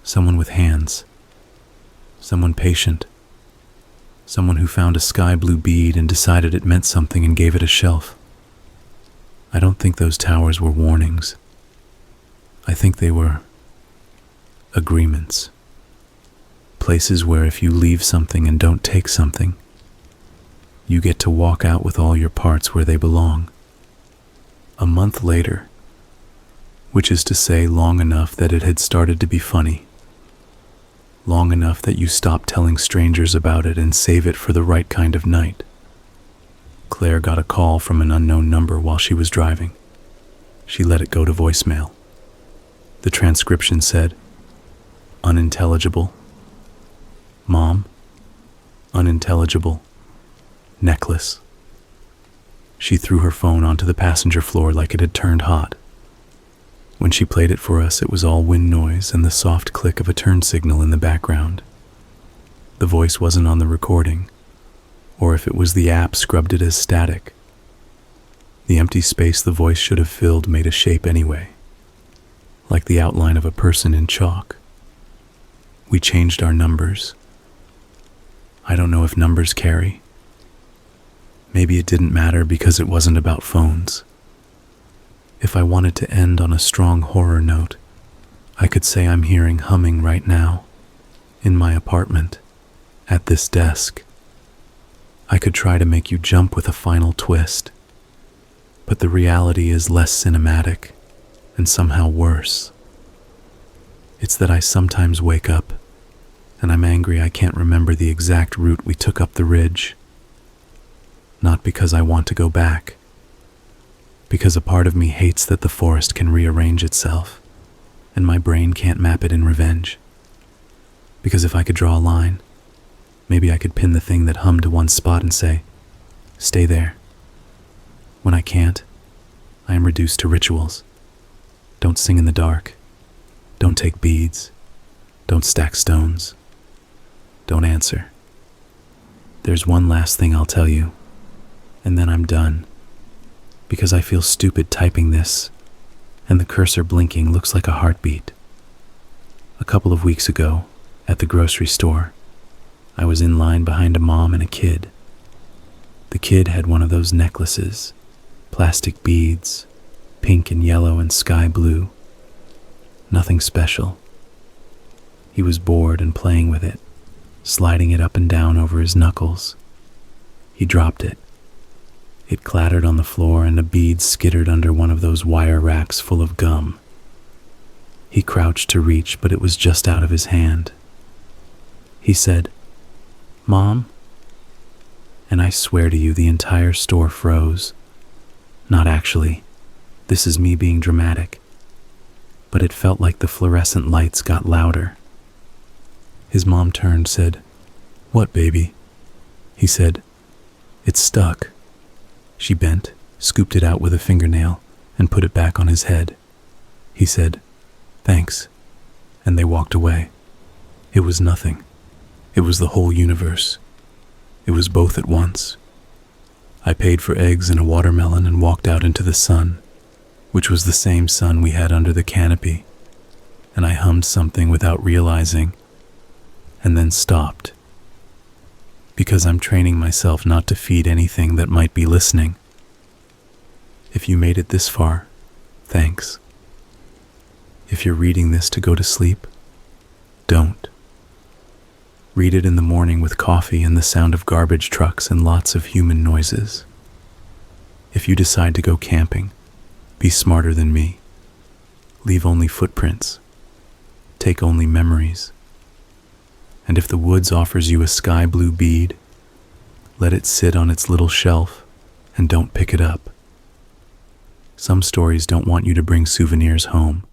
Someone with hands. Someone patient. Someone who found a sky blue bead and decided it meant something and gave it a shelf. I don't think those towers were warnings. I think they were agreements. Places where if you leave something and don't take something, you get to walk out with all your parts where they belong. A month later, which is to say long enough that it had started to be funny. Long enough that you stop telling strangers about it and save it for the right kind of night. Claire got a call from an unknown number while she was driving. She let it go to voicemail. The transcription said, "Unintelligible. Mom. Unintelligible. Necklace." She threw her phone onto the passenger floor like it had turned hot. When she played it for us, it was all wind noise and the soft click of a turn signal in the background. The voice wasn't on the recording, or if it was, the app scrubbed it as static. The empty space the voice should have filled made a shape anyway, like the outline of a person in chalk. We changed our numbers. I don't know if numbers carry. Maybe it didn't matter because it wasn't about phones. If I wanted to end on a strong horror note, I could say I'm hearing humming right now, in my apartment, at this desk. I could try to make you jump with a final twist, but the reality is less cinematic and somehow worse. It's that I sometimes wake up and I'm angry I can't remember the exact route we took up the ridge. Not because I want to go back, because a part of me hates that the forest can rearrange itself, and my brain can't map it in revenge. Because if I could draw a line, maybe I could pin the thing that hummed to one spot and say, "Stay there." When I can't, I am reduced to rituals. Don't sing in the dark. Don't take beads. Don't stack stones. Don't answer. There's one last thing I'll tell you, and then I'm done. Because I feel stupid typing this, and the cursor blinking looks like a heartbeat. A couple of weeks ago, at the grocery store, I was in line behind a mom and a kid. The kid had one of those necklaces, plastic beads, pink and yellow and sky blue. Nothing special. He was bored and playing with it, sliding it up and down over his knuckles. He dropped it. It clattered on the floor and a bead skittered under one of those wire racks full of gum. He crouched to reach, but it was just out of his hand. He said, "Mom?" And I swear to you, the entire store froze. Not actually. This is me being dramatic. But it felt like the fluorescent lights got louder. His mom turned, said, "What, baby?" He said, "It's stuck." She bent, scooped it out with a fingernail, and put it back on his head. He said, "Thanks," and they walked away. It was nothing. It was the whole universe. It was both at once. I paid for eggs and a watermelon and walked out into the sun, which was the same sun we had under the canopy, and I hummed something without realizing, and then stopped. Because I'm training myself not to feed anything that might be listening. If you made it this far, thanks. If you're reading this to go to sleep, don't. Read it in the morning with coffee and the sound of garbage trucks and lots of human noises. If you decide to go camping, be smarter than me. Leave only footprints. Take only memories. And if the woods offers you a sky blue bead, let it sit on its little shelf and don't pick it up. Some stories don't want you to bring souvenirs home.